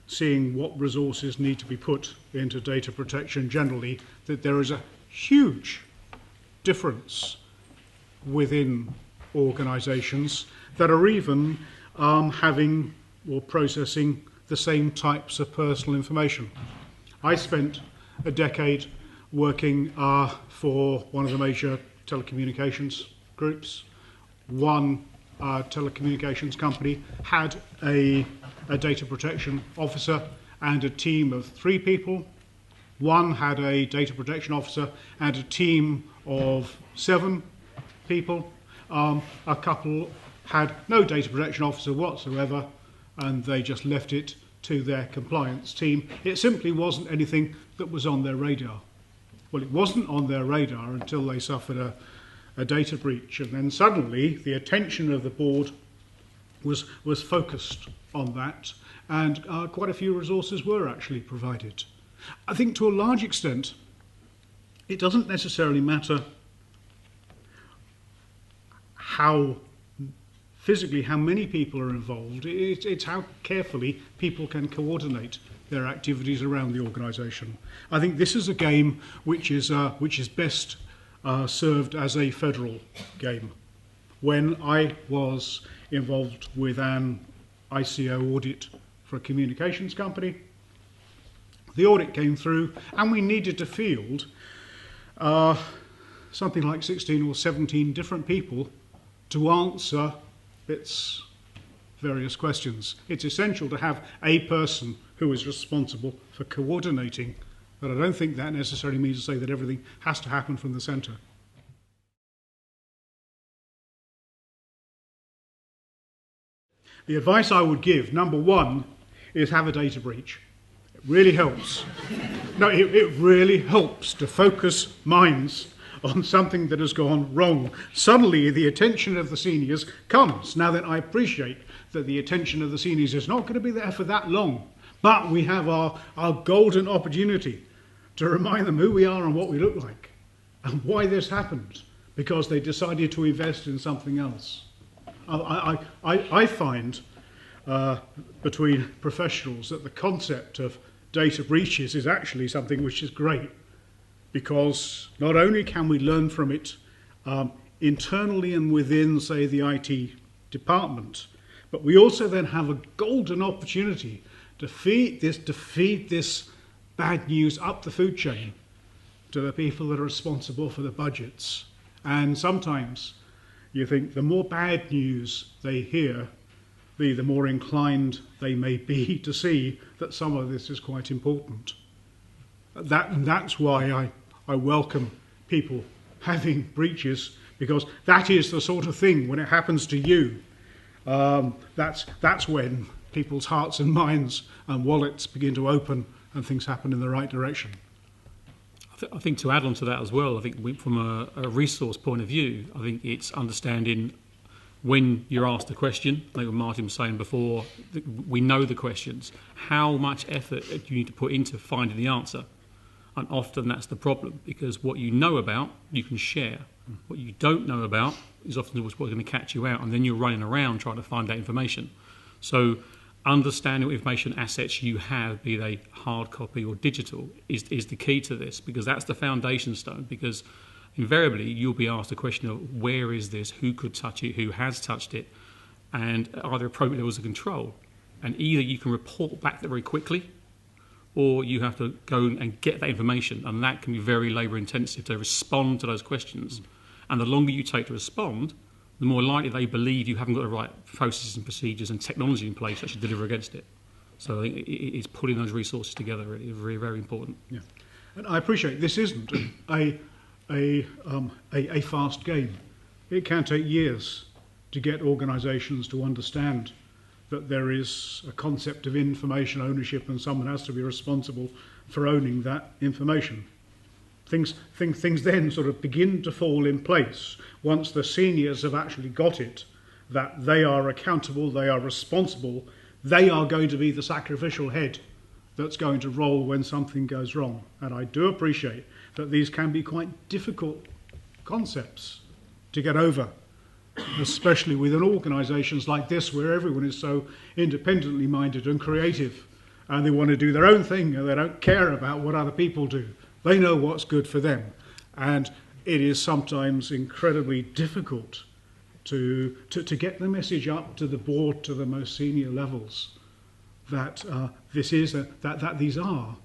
Speaker 1: seeing what resources need to be put into data protection generally, that there is a huge difference within organisations that are even having or processing the same types of personal information. I spent a decade working for one of the major telecommunications groups. One telecommunications company had a data protection officer and a team of 3 people. One had a data protection officer and a team of 7 people. A couple had no data protection officer whatsoever, and they just left it to their compliance team. It simply wasn't anything that was on their radar. Well, it wasn't on their radar until they suffered a data breach, and then suddenly the attention of the board was focused on that, and quite a few resources were actually provided. I think to a large extent it doesn't necessarily matter how physically how many people are involved. It's how carefully people can coordinate their activities around the organisation. I think this is a game which is best served as a federal game. When I was involved with an ICO audit for a communications company, the audit came through and we needed to field something like 16 or 17 different people to answer its various questions. It's essential to have a person who is responsible for coordinating, but I don't think that necessarily means to say that everything has to happen from the centre. The advice I would give, number one, is have a data breach. It really helps. No, it really helps to focus minds on something that has gone wrong. Suddenly the attention of the seniors comes. Now then, I appreciate that the attention of the seniors is not going to be there for that long, but we have our golden opportunity to remind them who we are and what we look like and why this happened, because they decided to invest in something else. I find between professionals that the concept of data breaches is actually something which is great, because not only can we learn from it internally and within, say, the IT department, but we also then have a golden opportunity to feed this bad news up the food chain to the people that are responsible for the budgets. And sometimes you think the more bad news they hear, the more inclined they may be to see that some of this is quite important. That's why I welcome people having breaches, because that is the sort of thing, when it happens to you, that's when people's hearts and minds and wallets begin to open and things happen in the right direction.
Speaker 2: I think to add on to that as well, I think from a resource point of view, I think it's understanding when you're asked a question, like what Martin was saying before, we know the questions. How much effort do you need to put into finding the answer? And often that's the problem, because what you know about, you can share. What you don't know about is often what's going to catch you out, and then you're running around trying to find that information. So understanding what information assets you have, be they hard copy or digital, is the key to this, because that's the foundation stone. Because invariably you'll be asked a question of where is this, who could touch it, who has touched it, and are there appropriate levels of control. And either you can report back that very quickly, or you have to go and get that information, and that can be very labour intensive to respond to those questions. And the longer you take to respond, the more likely they believe you haven't got the right processes and procedures and technology in place that should deliver against it. So I think it's putting those resources together really very, very important.
Speaker 1: Yeah, and I appreciate this isn't a fast game. It can take years to get organisations to understand that there is a concept of information ownership and someone has to be responsible for owning that information. Things then sort of begin to fall in place once the seniors have actually got it, that they are accountable, they are responsible, they are going to be the sacrificial head that's going to roll when something goes wrong. And I do appreciate that these can be quite difficult concepts to get over, especially within organisations like this where everyone is so independently minded and creative and they want to do their own thing and they don't care about what other people do. They know what's good for them, and it is sometimes incredibly difficult to get the message up to the board, to the most senior levels, that that these are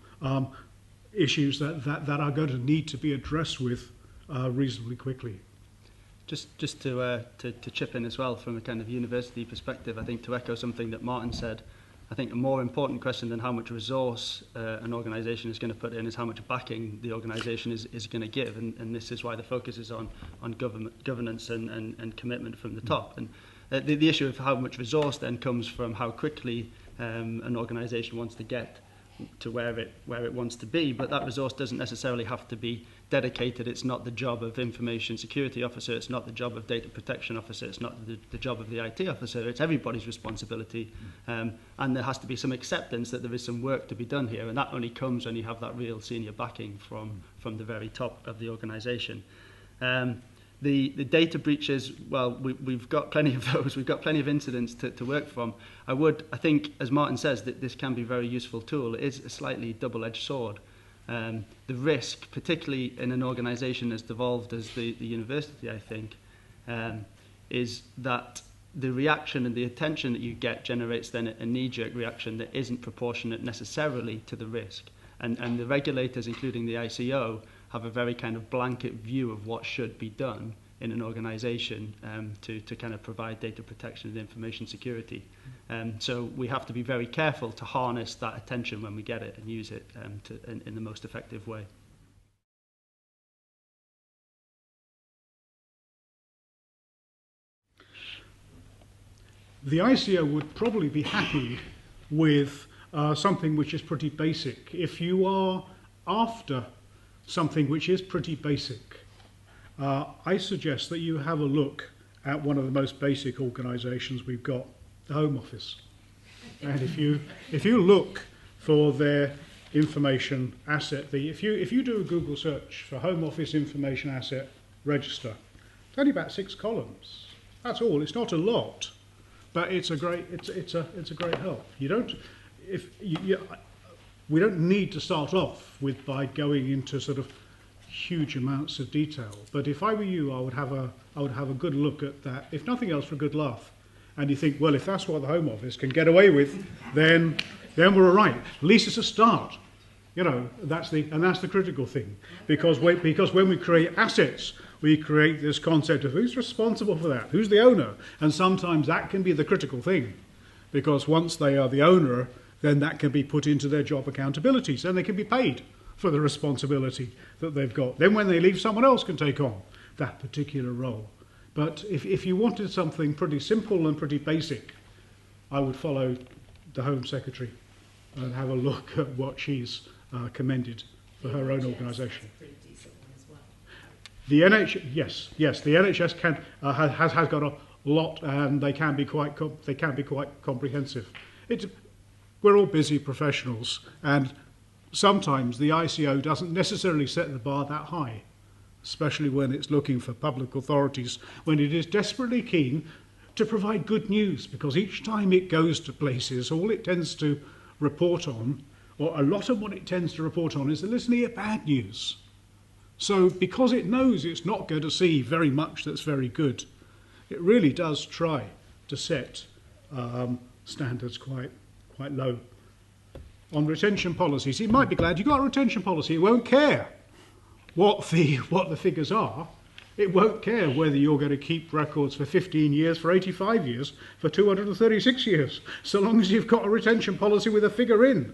Speaker 1: issues that are going to need to be addressed with reasonably quickly.
Speaker 3: Just to chip in as well from a kind of university perspective, I think to echo something that Martin said, I think a more important question than how much resource an organisation is going to put in is how much backing the organisation is going to give, and this is why the focus is on governance and commitment from the top. And the issue of how much resource then comes from how quickly an organisation wants to get to where it wants to be, but that resource doesn't necessarily have to be dedicated. It's not the job of information security officer, it's not the job of data protection officer, it's not the job of the IT officer, it's everybody's responsibility. And there has to be some acceptance that there is some work to be done here, and that only comes when you have that real senior backing from the very top of the organisation. The data breaches, well, we've got plenty of those. We've got plenty of incidents to work from. I think, as Martin says, that this can be a very useful tool. It is a slightly double-edged sword. The risk, particularly in an organisation as devolved as the university, I think, is that the reaction and the attention that you get generates then a knee-jerk reaction that isn't proportionate necessarily to the risk. And the regulators, including the ICO, have a very kind of blanket view of what should be done in an organisation to kind of provide data protection and information security. So we have to be very careful to harness that attention when we get it and use it in the most effective way.
Speaker 1: The ICO would probably be happy with something which is pretty basic. If you are after something which is pretty basic, I suggest that you have a look at one of the most basic organisations we've got, the Home Office. And if you look for their information asset, if you do a Google search for Home Office Information Asset Register, it's only about 6 columns. That's all. It's not a lot, but it's a great help. We don't need to start off by going into sort of huge amounts of detail. But if I were you, I would have a good look at that. If nothing else, for a good laugh. And you think, well, if that's what the Home Office can get away with, then we're all right. At least it's a start. You know, that's the critical thing. Because when we create assets, we create this concept of who's responsible for that, who's the owner, and sometimes that can be the critical thing, because once they are the owner, then that can be put into their job accountabilities, and they can be paid for the responsibility that they've got. Then when they leave, someone else can take on that particular role. But if you wanted something pretty simple and pretty basic, I would follow the Home Secretary and have a look at what she's commended for her own organisation. The NHS, yes, the NHS has got a lot, and they can be quite comprehensive. We're all busy professionals, and sometimes the ICO doesn't necessarily set the bar that high, especially when it's looking for public authorities, when it is desperately keen to provide good news, because each time it goes to places, all it tends to report on, or a lot of what it tends to report on, is a litany of bad news. So because it knows it's not going to see very much that's very good, it really does try to set standards quite low. On retention policies, it might be glad you got a retention policy. It won't care what the figures are. It won't care whether you're going to keep records for 15 years, for 85 years, for 236 years, so long as you've got a retention policy with a figure in.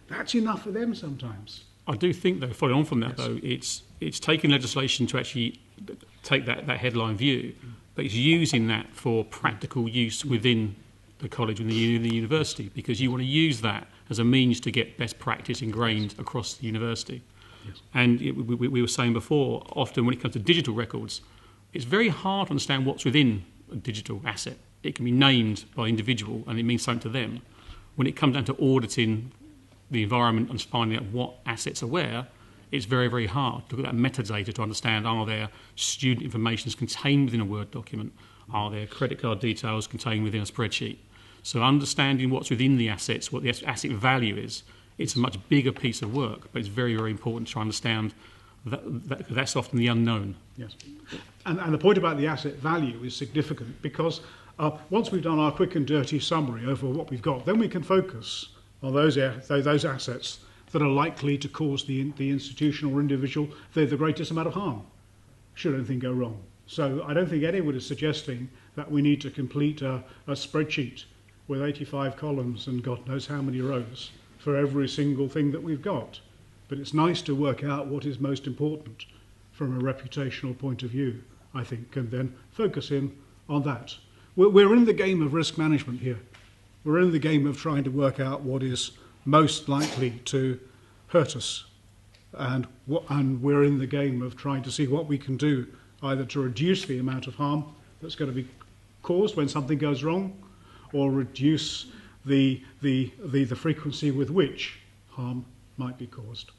Speaker 1: That's enough for them sometimes.
Speaker 2: I do think, though, following on from that,
Speaker 1: Yes.
Speaker 2: though, it's taking legislation to actually take that headline view, but it's using that for practical use within the college and the university, because you want to use that as a means to get best practice ingrained across the university.
Speaker 1: Yes.
Speaker 2: And we were saying before, often when it comes to digital records, it's very hard to understand what's within a digital asset. It can be named by individual and it means something to them. When it comes down to auditing the environment and finding out what assets are where, it's very, very hard to look at that metadata to understand, are there student information contained within a Word document? Are there credit card details contained within a spreadsheet? So understanding what's within the assets, what the asset value is, it's a much bigger piece of work, but it's very, very important to understand that's often the unknown.
Speaker 1: Yes. And the point about the asset value is significant, because once we've done our quick and dirty summary over what we've got, then we can focus on those assets that are likely to cause the institution or individual the greatest amount of harm, should anything go wrong. So I don't think anyone is suggesting that we need to complete a spreadsheet with 85 columns and God knows how many rows for every single thing that we've got. But it's nice to work out what is most important from a reputational point of view, I think, and then focus in on that. We're in the game of risk management here. We're in the game of trying to work out what is most likely to hurt us. And we're in the game of trying to see what we can do either to reduce the amount of harm that's going to be caused when something goes wrong, or reduce the frequency with which harm might be caused.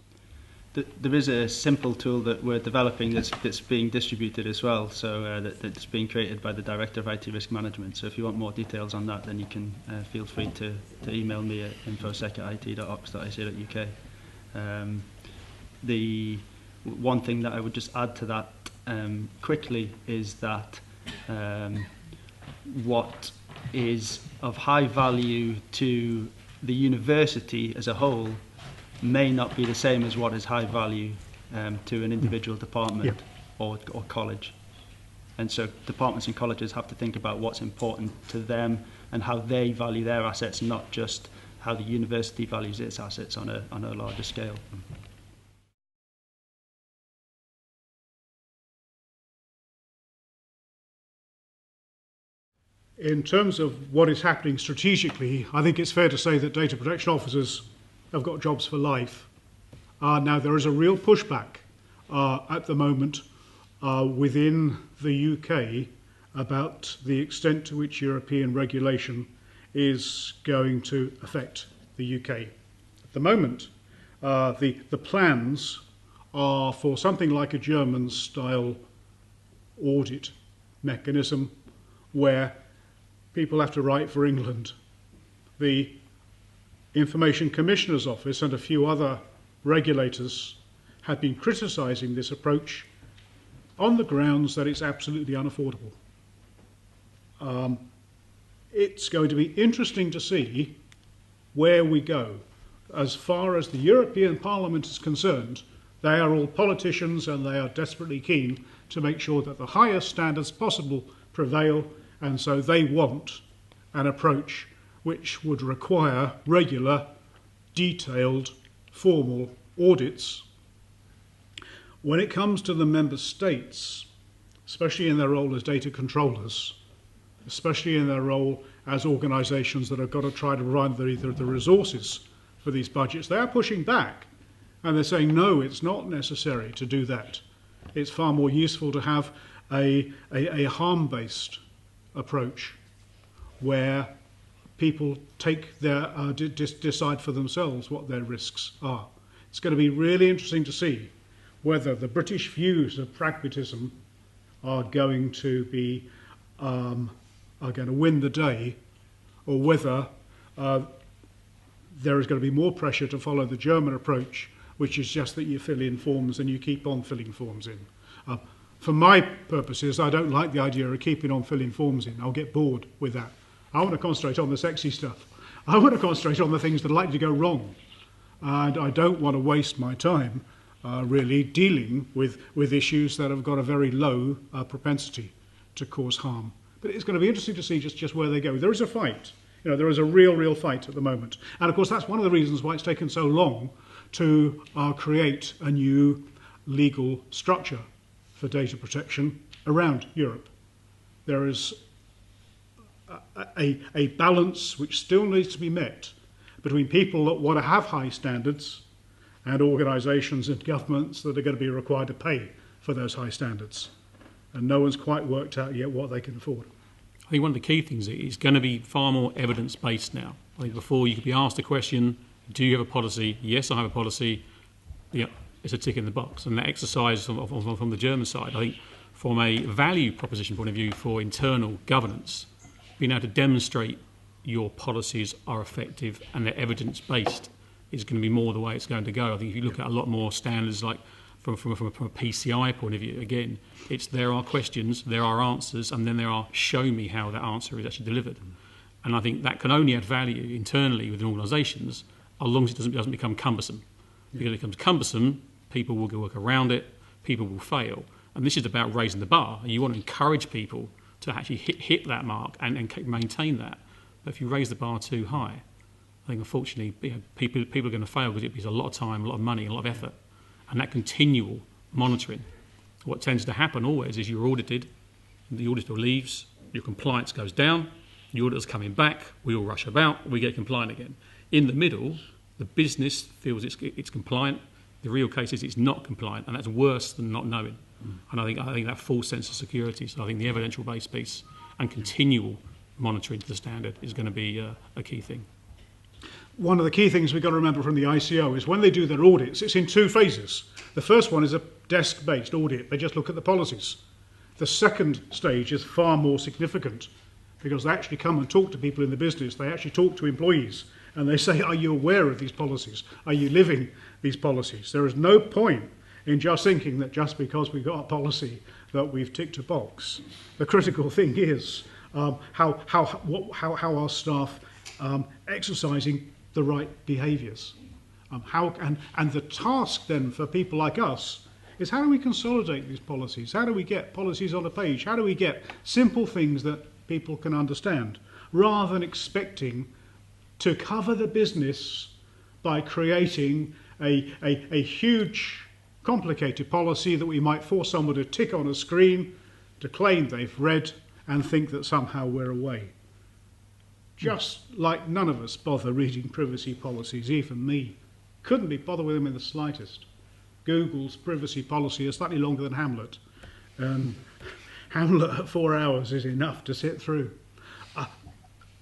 Speaker 3: there is a simple tool that we're developing that's being distributed as well, so that's being created by the Director of IT Risk Management. So if you want more details on that, then you can feel free to email me at infosec@it.ox.ac.uk. The one thing that I would just add to that quickly is that what is of high value to the university as a whole may not be the same as what is high value to an individual department or college. And so departments and colleges have to think about what's important to them and how they value their assets, not just how the university values its assets on a larger scale.
Speaker 1: In terms of what is happening strategically, I think it's fair to say that data protection officers have got jobs for life. Now, there is a real pushback at the moment within the UK about the extent to which European regulation is going to affect the UK. At the moment, the plans are for something like a German-style audit mechanism where people have to write for England. The Information Commissioner's Office and a few other regulators have been criticising this approach on the grounds that it's absolutely unaffordable. It's going to be interesting to see where we go. As far as the European Parliament is concerned, they are all politicians and they are desperately keen to make sure that the highest standards possible prevail, and so they want an approach which would require regular, detailed, formal audits. When it comes to the member states, especially in their role as data controllers, especially in their role as organisations that have got to try to run the resources for these budgets, they are pushing back and they're saying, no, it's not necessary to do that. It's far more useful to have a harm-based approach where people take their decide for themselves what their risks are. It's going to be really interesting to see whether the British views of pragmatism are going to be are going to win the day, or whether there is going to be more pressure to follow the German approach, which is just that you fill in forms and you keep on filling forms in. For my purposes, I don't like the idea of keeping on filling forms in. I'll get bored with that. I want to concentrate on the sexy stuff. I want to concentrate on the things that are likely to go wrong. And I don't want to waste my time really dealing with issues that have got a very low propensity to cause harm. But it's going to be interesting to see just where they go. There is a fight. You know, there is a real fight at the moment. And of course, that's one of the reasons why it's taken so long to create a new legal structure for data protection around Europe. There is a balance which still needs to be met between people that want to have high standards and organisations and governments that are going to be required to pay for those high standards. And no one's quite worked out yet what they can afford.
Speaker 2: I think one of the key things is going to be far more evidence-based now. I think before you could be asked a question, do you have a policy? Yes, I have a policy. Yeah, it's a tick in the box. And that exercise from the German side, I think from a value proposition point of view for internal governance, being able to demonstrate your policies are effective and they're evidence-based is going to be more the way it's going to go. I think if you look at a lot more standards like from a PCI point of view, again, it's there are questions, there are answers, and then there are show me how that answer is actually delivered. And I think that can only add value internally within organisations as long as it doesn't become cumbersome. Because if it becomes cumbersome, people will work around it, people will fail. And this is about raising the bar. You want to encourage people to actually hit that mark and maintain that. But if you raise the bar too high, I think unfortunately people are going to fail because it takes a lot of time, a lot of money, a lot of effort. And that continual monitoring. What tends to happen always is you're audited, the auditor leaves, your compliance goes down, the auditor's coming back, we all rush about, we get compliant again. In the middle, the business feels it's compliant, the real case is it's not compliant, and that's worse than not knowing. And I think that false sense of security, so I think the evidential-based piece and continual monitoring to the standard is going to be a key thing.
Speaker 1: one of the key things we've got to remember from the ICO is when they do their audits, it's in two phases. The first one is a desk-based audit. They just look at the policies. The second stage is far more significant because they actually come and talk to people in the business. They actually talk to employees and they say, are you aware of these policies? Are you living these policies? There is no point in just thinking that just because we've got a policy that we've ticked a box. The critical thing is how our staff exercising the right behaviours. And the task then for people like us is how do we consolidate these policies? How do we get policies on a page? How do we get simple things that people can understand rather than expecting to cover the business by creating a huge complicated policy that we might force someone to tick on a screen to claim they've read and think that somehow we're away. Just like none of us bother reading privacy policies, even me. Couldn't be bothered with them in the slightest. Google's privacy policy is slightly longer than Hamlet. Hamlet at 4 hours is enough to sit through.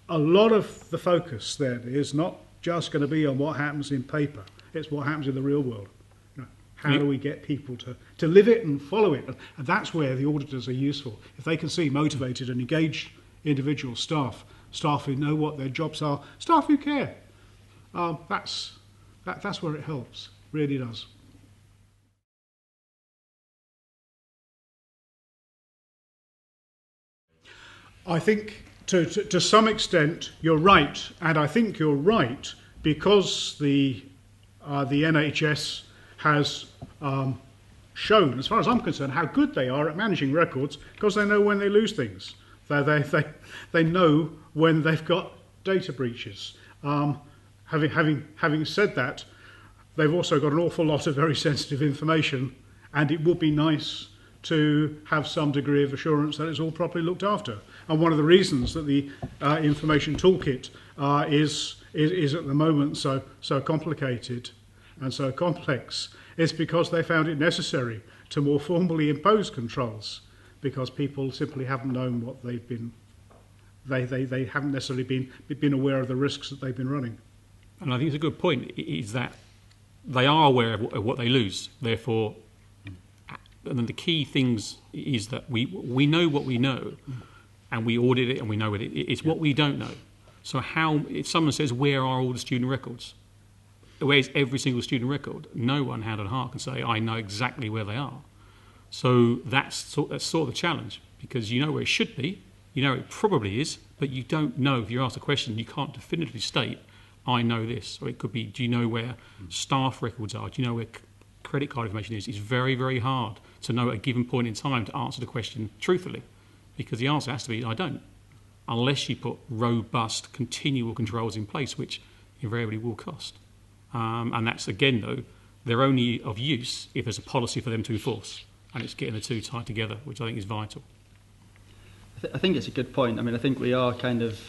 Speaker 1: A lot of the focus then is not just going to be on what happens in paper, it's what happens in the real world. How do we get people to live it and follow it? And that's where the auditors are useful. If they can see motivated and engaged individual staff who know what their jobs are, staff who care, that's where it helps, really does. I think to some extent you're right, and I think you're right because the NHS has shown, as far as I'm concerned, how good they are at managing records because they know when they lose things. They know when they've got data breaches. Having said that, they've also got an awful lot of very sensitive information, and it would be nice to have some degree of assurance that it's all properly looked after. And one of the reasons that the information toolkit is at the moment so complicated and so complex is because they found it necessary to more formally impose controls because people simply haven't known what they've been. They haven't necessarily been aware of the risks that they've been running.
Speaker 2: And I think it's a good point, is that they are aware of what they lose. Therefore, and then the key things is that we know what we know and we audit it and we know it. It's what we don't know. So if someone says, where are all the student records? Where's every single student record? No one hand on heart can say, I know exactly where they are. So that's sort of the challenge, because you know where it should be, you know it probably is, but you don't know. If you're asked a question, you can't definitively state, I know this. Or it could be, do you know where staff records are? Do you know where credit card information is? It's very, very hard to know at a given point in time to answer the question truthfully, because the answer has to be, I don't, unless you put robust, continual controls in place, which invariably will cost. And that's, again, though, they're only of use if there's a policy for them to enforce. And it's getting the two tied together, which I think is vital.
Speaker 3: I think it's a good point. I mean, I think we are kind of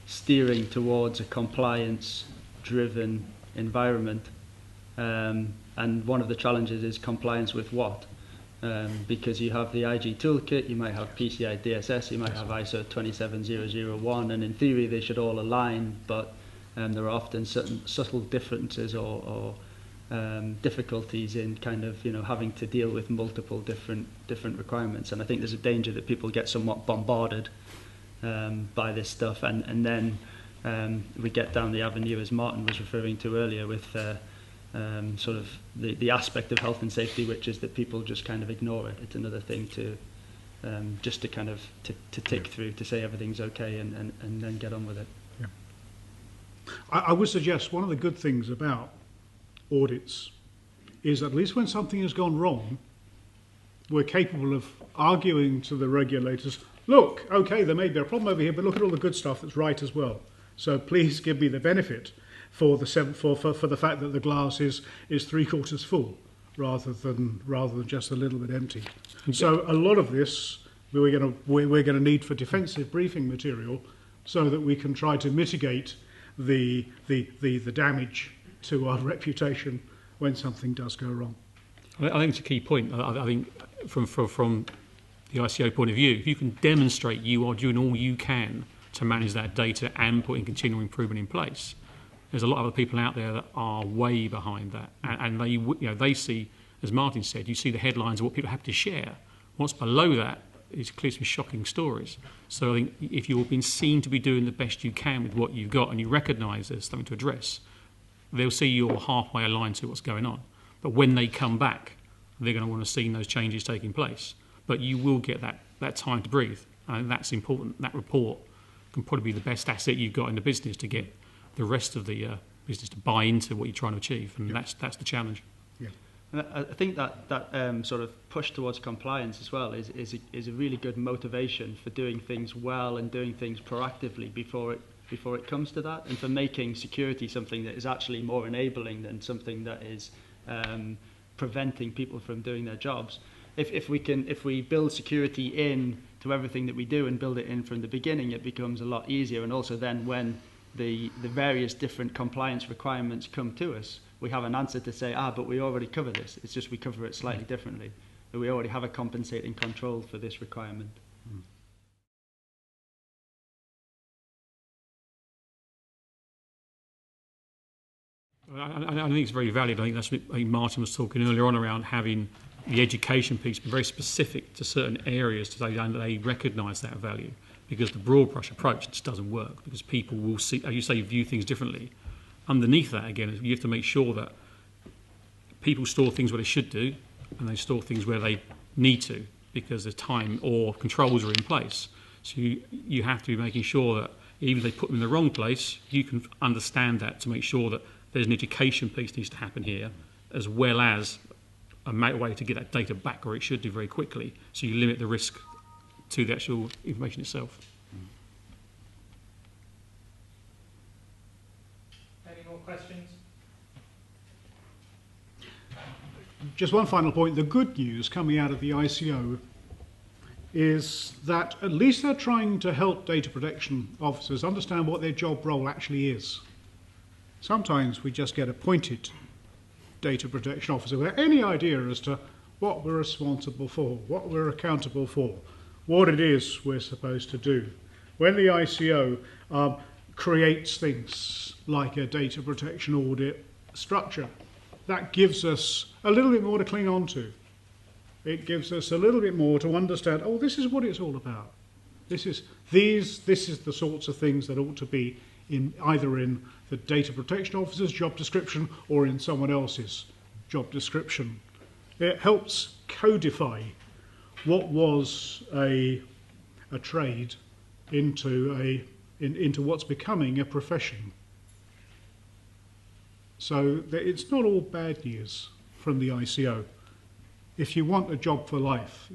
Speaker 3: steering towards a compliance-driven environment. And one of the challenges is compliance with what? Because you have the IG toolkit, you might have PCI DSS, you might have ISO 27001, and in theory they should all align, but there are often certain subtle differences or difficulties in kind of, having to deal with multiple different requirements. And I think there's a danger that people get somewhat bombarded by this stuff, and then we get down the avenue, as Martin was referring to earlier, with sort of the aspect of health and safety, which is that people just kind of ignore it. It's another thing to just to kind of to tick through, to say everything's okay and then get on with it.
Speaker 1: Yeah. I would suggest one of the good things about audits is at least when something has gone wrong, we're capable of arguing to the regulators, look, okay, there may be a problem over here, but look at all the good stuff that's right as well. So please give me the benefit for the fact that the glass is 3/4 full rather than just a little bit empty. So a lot of this we're going to need for defensive briefing material so that we can try to mitigate the damage to our reputation when something does go wrong.
Speaker 2: I think it's a key point. I think from the ICO point of view, if you can demonstrate you are doing all you can to manage that data and putting continual improvement in place, there's a lot of other people out there that are way behind that, and they see, as Martin said, you see the headlines of what people have to share. What's below that is clearly some shocking stories. So I think if you've been seen to be doing the best you can with what you've got, and you recognise there's something to address, they'll see you're halfway aligned to what's going on. But when they come back, they're going to want to see those changes taking place. But you will get that time to breathe, and that's important. That report can probably be the best asset you've got in the business to get the rest of the business to buy into what you're trying to achieve, and that's the challenge.
Speaker 3: Yeah. And I think that sort of push towards compliance as well is a really good motivation for doing things well and doing things proactively before it comes to that, and for making security something that is actually more enabling than something that is preventing people from doing their jobs. If we build security in to everything that we do and build it in from the beginning, it becomes a lot easier. And also then when the various different compliance requirements come to us, we have an answer to say, but we already cover this. It's just we cover it slightly differently. But we already have a compensating control for this requirement.
Speaker 2: I think it's very valid. I think Martin was talking earlier on around having the education piece be very specific to certain areas to say that they recognise that value, because the broad brush approach just doesn't work, because people will see, as you say, view things differently. Underneath that, again, you have to make sure that people store things where they should do, and they store things where they need to, because the time or controls are in place. So you have to be making sure that even if they put them in the wrong place, you can understand that to make sure that there's an education piece that needs to happen here, as well as a way to get that data back where it should do very quickly, so you limit the risk to the actual information itself.
Speaker 4: Any more questions?
Speaker 1: Just one final point. The good news coming out of the ICO is that at least they're trying to help data protection officers understand what their job role actually is. Sometimes we just get appointed data protection officer without any idea as to what we're responsible for, what we're accountable for, what it is we're supposed to do. When the ICO creates things like a data protection audit structure, that gives us a little bit more to cling on to. It gives us a little bit more to understand, this is what it's all about. This is the sorts of things that ought to be either in the data protection officer's job description or in someone else's job description. It helps codify what was a trade into what's becoming a profession. So it's not all bad news from the ICO. If you want a job for life,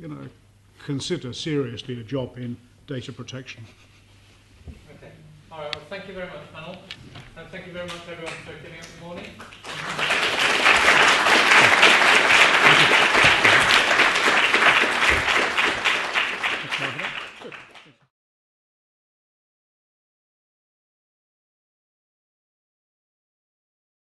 Speaker 1: consider seriously a job in data protection.
Speaker 4: Okay. All right. Well, thank you very much, panel. And thank you very much, everyone, for coming up this morning.